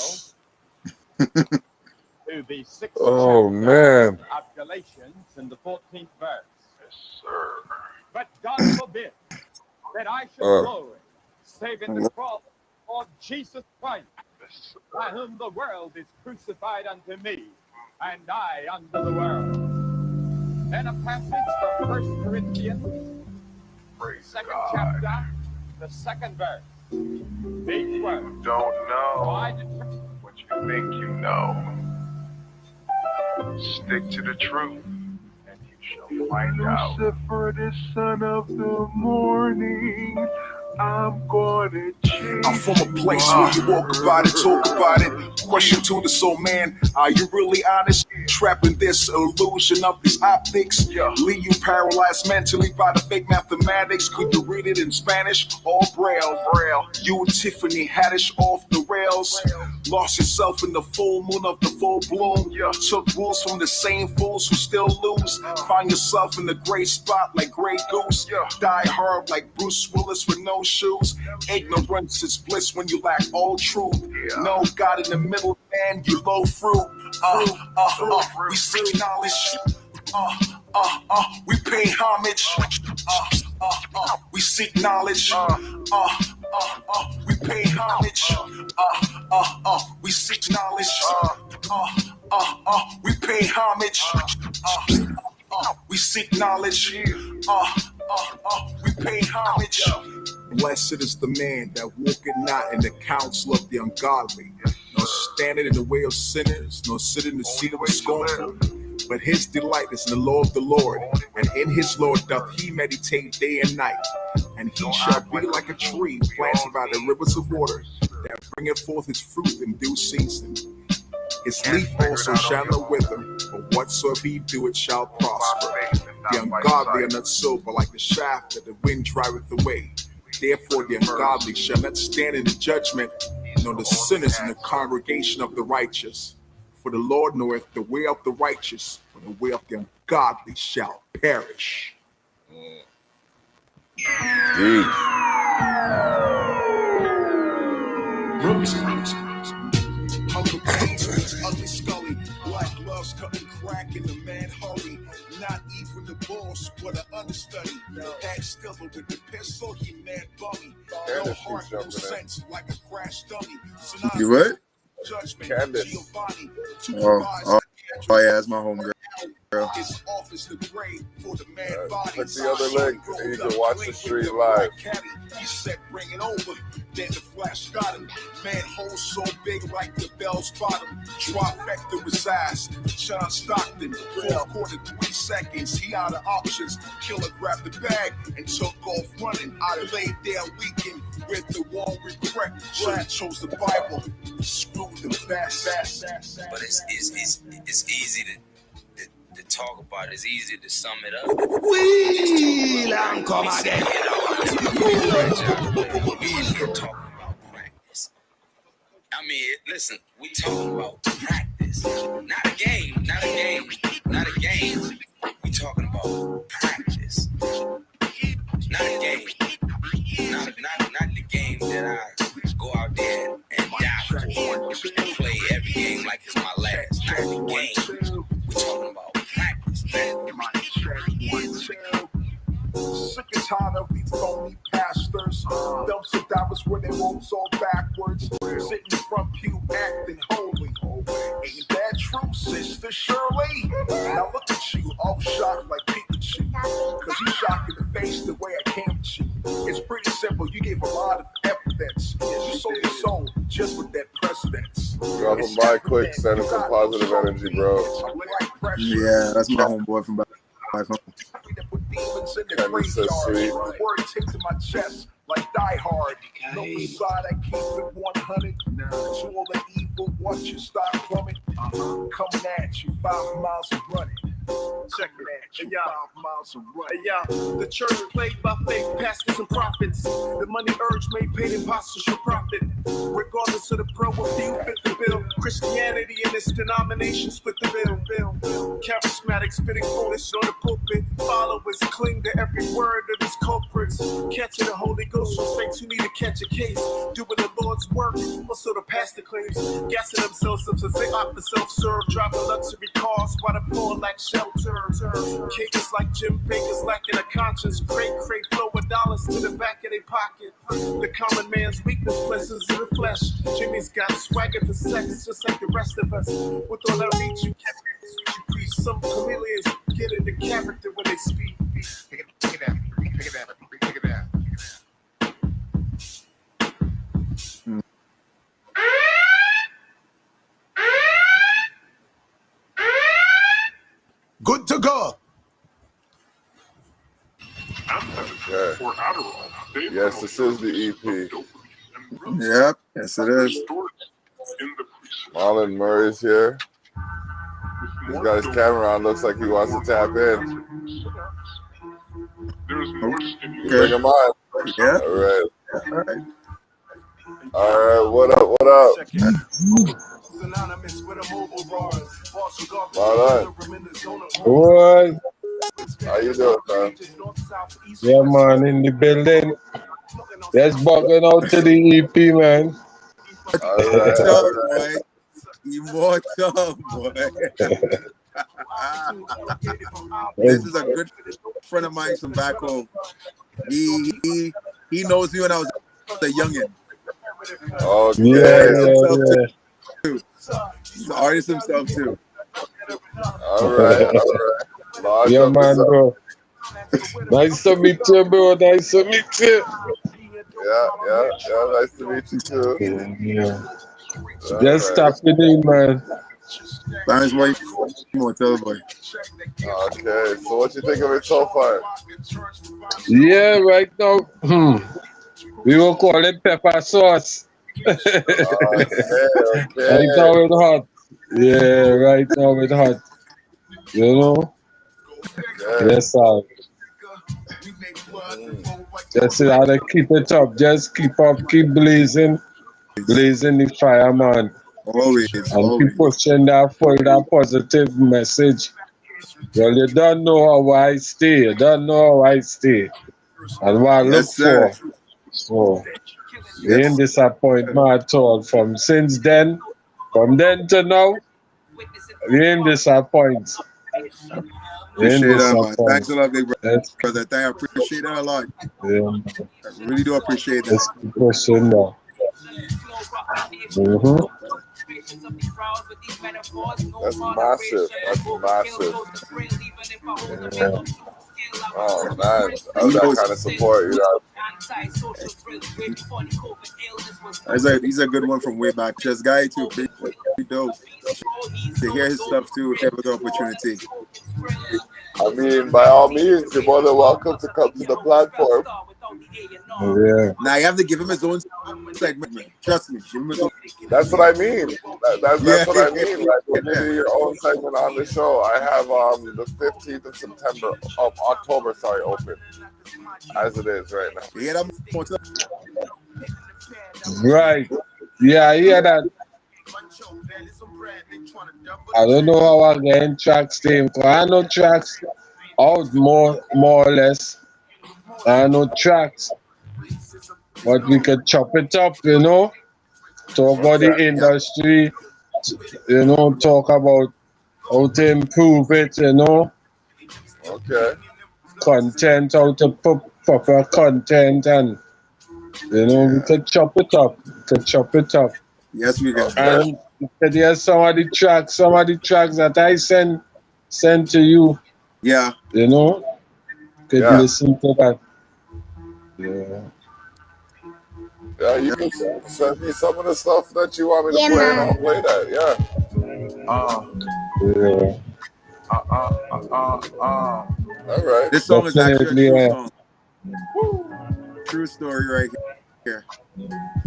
to the 6th chapter of Galatians in the 14th verse. Yes, sir. But God forbid that I should glory, save in the cross of Jesus Christ, by whom the world is crucified unto me, and I unto the world. And a passage from 1 Corinthians, 2nd chapter, the 2nd verse. These words. You don't know what you think you know. Stick to the truth, and you shall find out. Lucifer, the son of the morning, I'm gonna change. I'm from a place where you walk about it, talk about it. Question to the soul, man, are you really honest? Trapping this illusion of these optics. Leave you paralyzed mentally by the fake mathematics. Could you read it in Spanish or Braille? You and Tiffany Haddish off the rails. Lost yourself in the full moon of the full bloom. Took rules from the same fools who still lose. Find yourself in the gray spot like Grey Goose. Die hard like Bruce Willis with no shoes. Ignorance is bliss when you lack all truth. No God in the middle, man, you low fruit. We seek knowledge. We pay homage. We seek knowledge. We pay homage. We seek knowledge. We pay homage. We seek knowledge. We pay homage. Blessed is the man that walketh not in the counsel of the ungodly, nor standeth in the way of sinners, nor sitteth in the seat of the scornful. But his delight is in the law of the Lord, and in his law doth he meditate day and night. And he shall be like a tree planted by the rivers of water, that bringeth forth his fruit in due season. His leaf also shall not wither, but whatsoever he doeth shall prosper. The ungodly are not so, but like the shaft that the wind driveth away. Therefore the ungodly shall not stand in the judgment, nor the sinners in the congregation of the righteous. For the Lord knoweth the way of the righteous, but the way of the ungodly shall perish. Hunger pains, ugly scully, black gloves cutting crack in the mad hurry. Not even the boss, but an understudy. Act still with the pistol, he mad bummy. No heart, no sense, like a crash dummy. You what? Judgment, Candace. Giovanni, Oh, yeah, that's my homegirl. His office the grave for the man body. Click the other link and you can watch the stream live. He said, bring it over. Then the flash got him. Manhole so big like the Bell's bottom. Trifecta resides. John Stockton. Fourth quarter, 3 seconds. He out of options. Killer grabbed the bag and took off running. I laid there weekend with the one regret. Chad chose the Bible. Screwed the fast. But it's easy to talk about. It's easy to sum it up. Wheel and come again. We in here talking about practice. I mean, listen, we talking about practice. Not a game. We talking about practice. Not a game. Not the game that I go out there and die for and play every game like it's my last. Not the game. We talking about practice, man. Sick and tired of these phony pastors. Dumps of dollars where they rolls all backwards. Sitting in front pew acting holy. Ain't that true, Sister Shirley? Now look at you, all shocked like Pikachu. Cause you shocked in the face the way I came at you. It's pretty simple, you gave a lot of evidence. You sold your soul just with that precedence. Drop them by quick, send them some positive energy, bro. Yeah, that's my homeboy from back home. Demons in the graveyard. The word tipped to my chest like Die Hard. No facade, I keep it 100. To all the evil, watch you stop plumbing. Coming at you, 5 miles of running. Check it. Hey, y'all. The church plagued by fake pastors and prophets. The money urge made paid imposters for profit. Regardless of the pro, if you fit the bill. Christianity and its denomination split the bill. Charismatic spitting foolish on the pulpit. Followers cling to every word of these culprits. Catching the Holy Ghost from saints who need to catch a case. Doing the Lord's work, also the pastor claims. Gassing themselves up since they opt for self-serve. Driving luxury cars while the poor lack shelter. Cakers like Jim Baker's lacking a conscience. Crate flow with dollars to the back of their pocket. The common man's weakness blessings in the flesh. Jimmy's got swagger for sex just like the rest of us. With all that reach you can't you preach. Some chameleons get into character when they speak. Take it down. Good to go. Okay. Yes, this is the EP. Yep, yes it is. Marlon Murray's here. He's got his camera on. Looks like he wants to tap in. Bring him on. Yeah. All right. What up? What? How you doing, man? Yeah, man, in the building. Let's bugging out to the EP, man. All right. Immortal, boy. This is a good friend of mine from back home. He knows me when I was a youngin'. Okay. Yeah. He's an artist himself too. All right. Yeah, man, bro. Nice to meet you, bro. Nice to meet you. Yeah. Nice to meet you too. Yeah. Just stop it in, man. That's why you want to tell boy. Okay, so what you think of it so far? Yeah, right now, we will call it pepper sauce. Okay. Right now it's hot. Yeah, right now it's hot. You know? Yes, sir. Just how to keep it up. Just keep blazing the fire, man. Always. Keep pushing that positive message. Well, you don't know how I stay. And what I look for. So, you ain't disappoint me at all. From then to now, you ain't disappoint. Appreciate that, man. Thanks a lot, big brother. I appreciate that a lot. Yeah. I really do appreciate that. Let's keep pushing now. That's massive. That's massive. Yeah. Oh man, how's that kind of support, you know? He's a good one from way back. Just guy too, pretty dope. To hear his stuff too, if you ever get opportunity. I mean, by all means, you're more than welcome to come to the platform. Yeah. Now you have to give him his own segment, man. Trust me, give him his own. That's what I mean. That's what I mean. Like, we'll give you your own segment on the show. I have the 15th of October, open as it is right now. Right. Yeah, I hear that. I don't know how I'm getting tracks team. I know tracks out more or less. I know tracks. But we could chop it up, you know. Talk about the industry, you know, talk about how to improve it, you know. Okay. Content, how to put proper content, and, you know, we could chop it up. Yes, we can. And there's some of the tracks that I send to you. Yeah. You know, could listen to that. Yeah. Yeah, you can send me some of the stuff that you want me to play, and I'll play that. All right. This song is actually a true song. True story right here.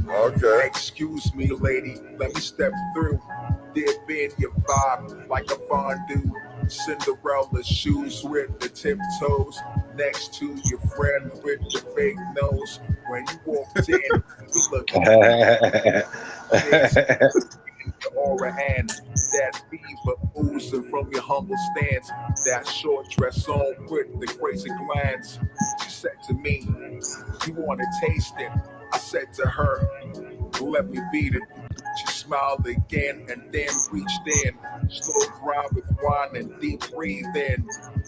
Okay. Excuse me, lady, let me step through. Dip in your vibe like a fondue. Cinderella shoes with the tiptoes. Next to your friend with the fake nose. When you walked in, you looked aura and that fever oozing from your humble stance. That short dress on with the crazy glance. She said to me, you want to taste it? I said to her, let me beat it. She smiled again and then reached in. Slow grind with wine and deep breathe in.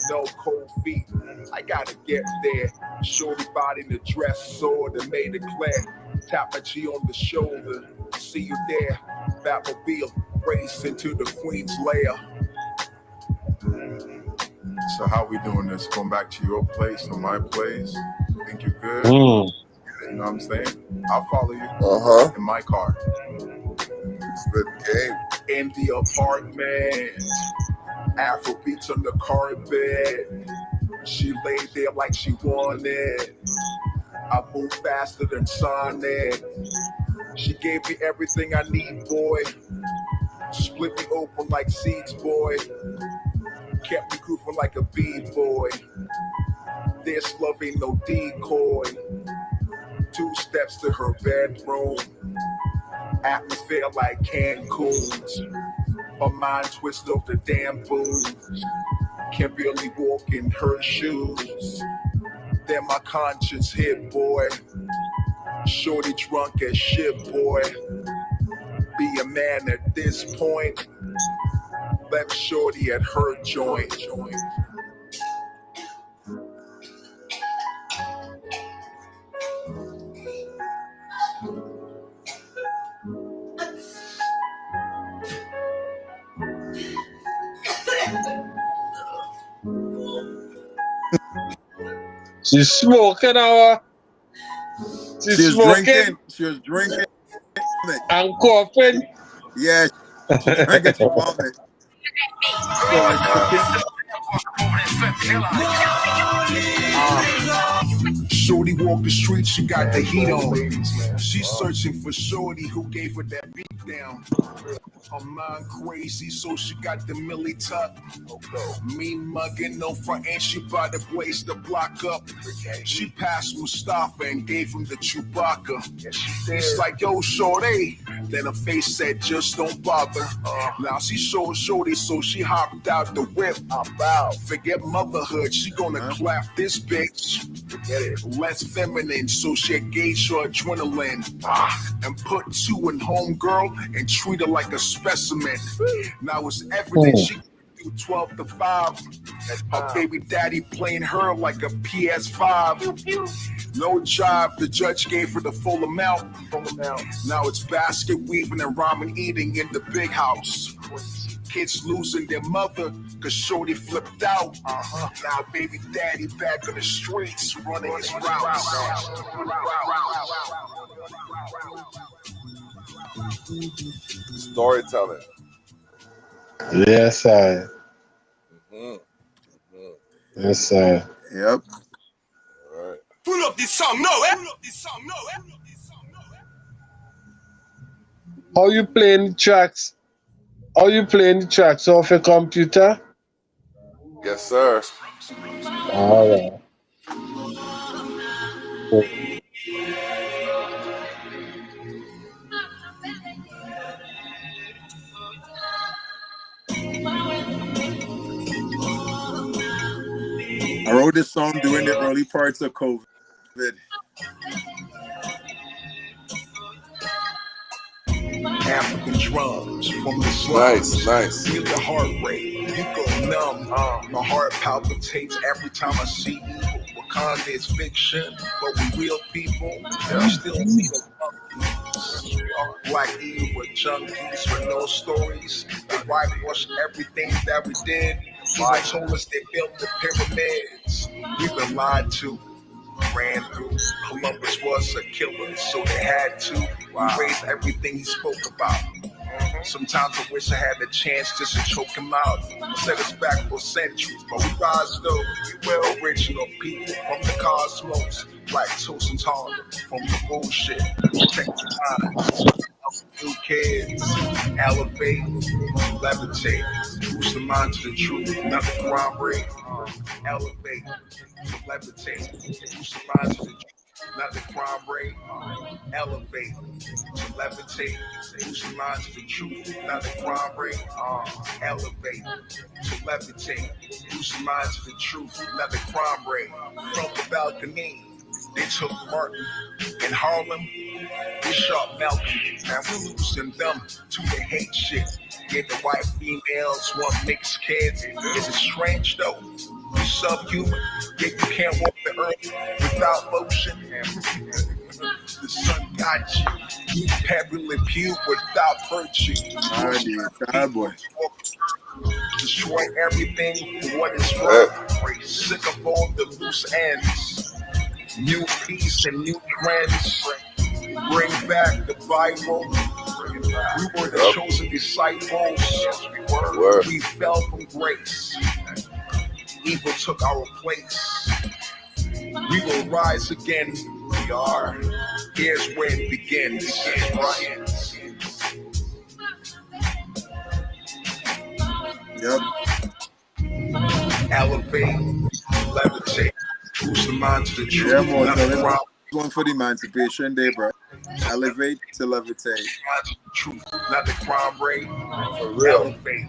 No cold feet, I gotta get there. Shorty body in the dress, sword and made it clear. Tap a G on the shoulder, see you there. Batmobile race into the Queen's lair. So how we doing this? Going back to your place or my place? Think you're good? You know what I'm saying? I'll follow you in my car. It's the game. In the apartment, Afrobeats on the carpet. She laid there like she wanted. I move faster than Sonic. She gave me everything I need, boy. Split me open like seeds, boy. Kept me grooving like a b-boy. This love ain't no decoy. 2 steps to her bedroom. Atmosphere like Cancun's. My mind twists off the damn booze. Can barely walk in her shoes. Then my conscience hit, boy. Shorty drunk as shit, boy. Be a man at this point. Left shorty at her joint. She's smoking our. She's smoking. She was drinking. And coughing. Yeah, she drank it. She vomit. Shorty walked the street, she got the heat on. She's searching for shorty who gave her that beat down. Her mind crazy, so she got the milli tuck. Me mugging no front and she bout to blaze the block up. She passed Mustafa and gave him the Chewbacca. It's like, yo, shorty. Then her face said, just don't bother. Now she showed shorty, so she hopped out the whip. Forget motherhood, she gonna clap this bitch. Less feminine, so she engaged her adrenaline. And put 2 in homegirl and treat her like a specimen. Now it's evident she do 12 to 5. Her baby daddy playing her like a PS5. No job, the judge gave her the full amount. Now it's basket weaving and ramen eating in the big house. Kids losing their mother cause shorty flipped out. Now baby daddy back on the streets running his routes. Storytelling. Yes, I. Yes, I. Yep. All right. Pull up this song, no. How you playing the tracks? How you playing the tracks off your computer? Yes, sir. All right. I wrote this song during the early parts of COVID. African drums from the slums. Nice. Feel the heart rate, you go numb. My heart palpitates every time I see you. Wakanda is fiction, but we real people. We still see the monkeys. Black evil with junkies with no stories. They whitewashed everything that we did. Even told us they built the pyramids. We've been lied to. Ran through. Columbus was a killer, so they had to. We raised everything he spoke about. Sometimes I wish I had the chance just to choke him out. Set us back for centuries, but we rise though. We're original people from the cosmos. Like Toast and Harlem from the bullshit. Protect your mind. New kids, elevate, levitate. Boost the mind to the truth, not the crime rate. Elevate, levitate. Boost the mind to the truth, not the crime rate. Elevate, levitate. Boost the mind to the truth, not the crime rate. Elevate, levitate. Boost the mind to the truth, not the crime rate. From the balcony, they took Martin in Harlem. We shot Malcolm, and we're losing them to the hate shit. Yeah, the white females want mixed kids. Is it strange though? You're subhuman, yet you can't walk the earth without motion. The sun got you. Pebble and pew without virtue. Boy. Destroy everything for what is worth. Sick of all the loose ends. New peace and new trends. Bring back the Bible. We were the chosen disciples. We fell from grace. Evil took our place. We will rise again. We are. Here's where it begins. Yep. Elevate, levitate. Boost the mind to the truth. Yeah, boy. So this one for the Emancipation Day, bro. Elevate to levitate. Truth, not the crime rate. Elevate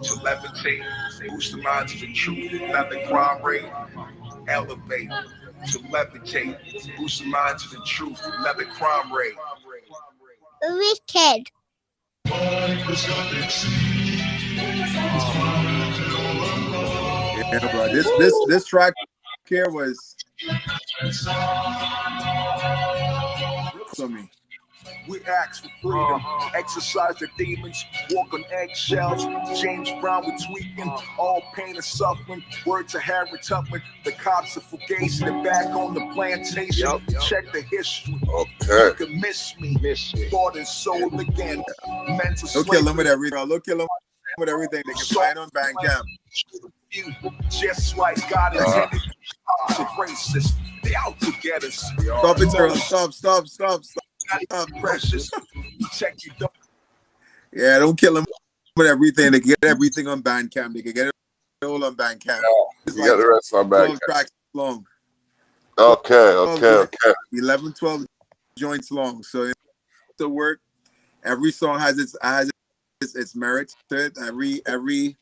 to levitate. Boost the mind to the truth, not the crime rate. Elevate to levitate. Boost the mind to the truth, not the crime rate. Wicked. Yeah, bro. This track here was to me. We ask for freedom, exercise the demons, walk on eggshells. James Brown was tweaking, all pain and suffering. Word to Harry Tubman, the cops are fugazi, they're back on the plantation. Check the history. You can miss me. Bought and sold again. Mental Look kill them with everything. Look kill them with everything. They can find on Bandcamp. Just like God intended. Racist. They out to get us. Stop it, Earl. Stop. Precious. Check you. Yeah, don't kill them with everything. They can get everything on Bandcamp. They can get it all on Bandcamp. You got the rest on Bandcamp. 12 tracks long. Okay. 11, 12 joints long. So to work, every song has its merits to it. Every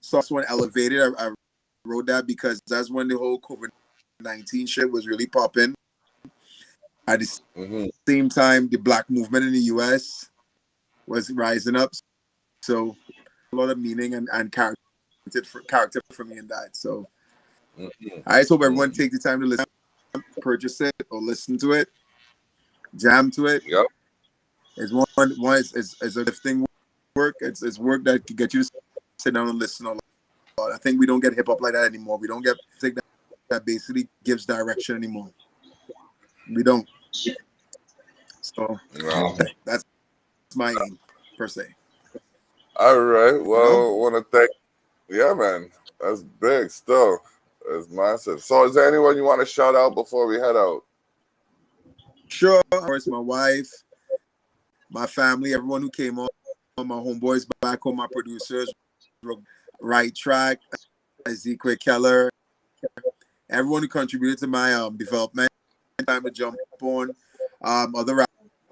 song's one elevated. I wrote that because that's when the whole COVID-19 shit was really popping. At the same time, the black movement in the U.S. was rising up. So lot of meaning and character for me in that. So I just hope everyone take the time to listen, purchase it, or listen to it, jam to it. Yep. It's it's a lifting work. It's work that can get you to sit down and listen a lot. I think we don't get hip hop like that anymore. We don't get music that basically gives direction anymore. We don't. So that's my aim per se. All right. Well, want to thank. Yeah, man. That's big still. That's massive. So, is there anyone you want to shout out before we head out? Sure. Of course, my wife, my family, everyone who came on, my homeboys back home, my producers, Right Track, Ezekiel Keller, everyone who contributed to my development. Time to jump on. Other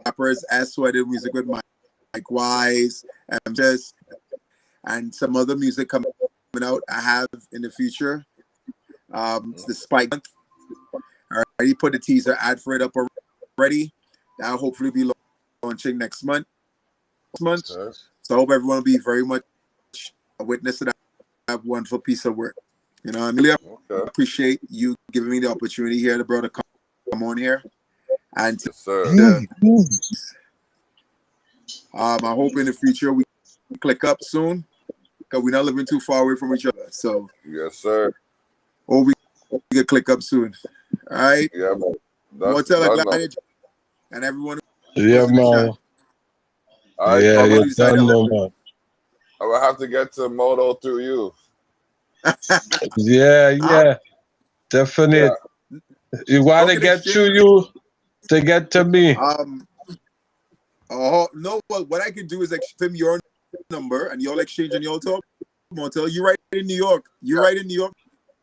rappers, who I did music with, Mike Wise, and some other music coming out I have in the future. It's the Spike Month. I already put the teaser ad for it up already. That'll hopefully be launching next month. So I hope everyone will be very much a witness to that wonderful piece of work. You know, I really appreciate you giving me the opportunity here to brother come on here. And I hope in the future we click up soon, because we're not living too far away from each other. So yes, sir. Hope we can click up soon. All right. Yeah, man. And everyone. Yeah, man. Yeah, you done know, man. I will have to get to Moto through you. Yeah. Definitely. Yeah. You want to get through you to get to me. No, what I can do is extend your number and y'all exchange and y'all talk. Motel, you right in New York. You right in New York,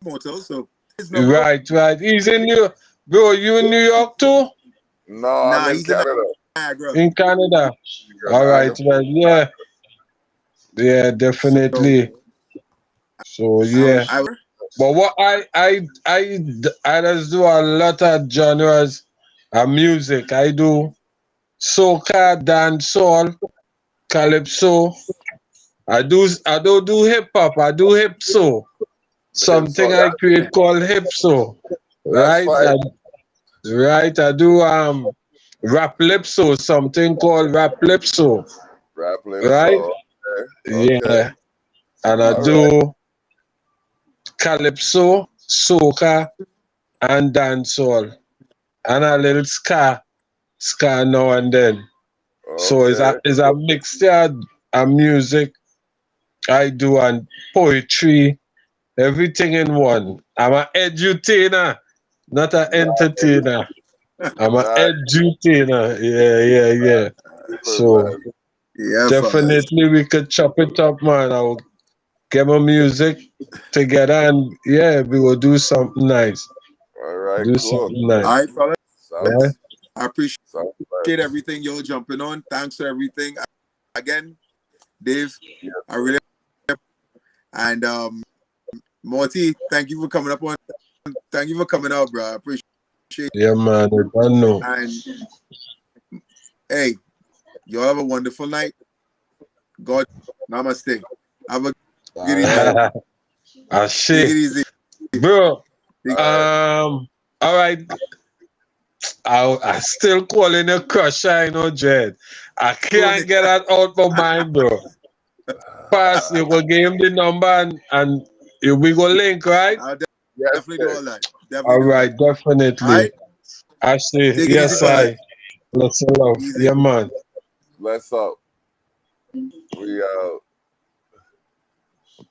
Motel. So right. He's in New York. Bro, you in New York too? No, I'm in Canada. In Canada. All right, well, yeah, definitely. So yeah. But what I just do a lot of genres of music. I do soca, dancehall, calypso. I don't do hip hop. I do hipso. Something I create called hipso. Right? I do rap lipso. Something called rap lipso. Right? Okay. Yeah. And I do calypso, soca, and dancehall, and a little ska now and then. So it's a mixture of music I do, and poetry, everything in one. I'm an edutainer, not an entertainer. I'm an edutainer. Yeah. So definitely we could chop it up, man. I'll get my music together and we will do something nice. All right, do something nice. All right, fellas. I appreciate everything you're jumping on. Thanks for everything. Again, Dave, I really and Morty, thank you for coming up on. Thank you for coming out, bro. I appreciate it. Yeah, man. I know. And hey, y'all have a wonderful night. God, namaste. Have a good evening. Take it easy, bro. All right. I still calling a crush. I know, Jed. I can't get that out of my mind, bro. Pass, you go give him the number and we go link, right? I'll definitely do all that. All right, definitely. Right? Ashley, yes, I. Let's love. Yeah, man. Bless up. We out.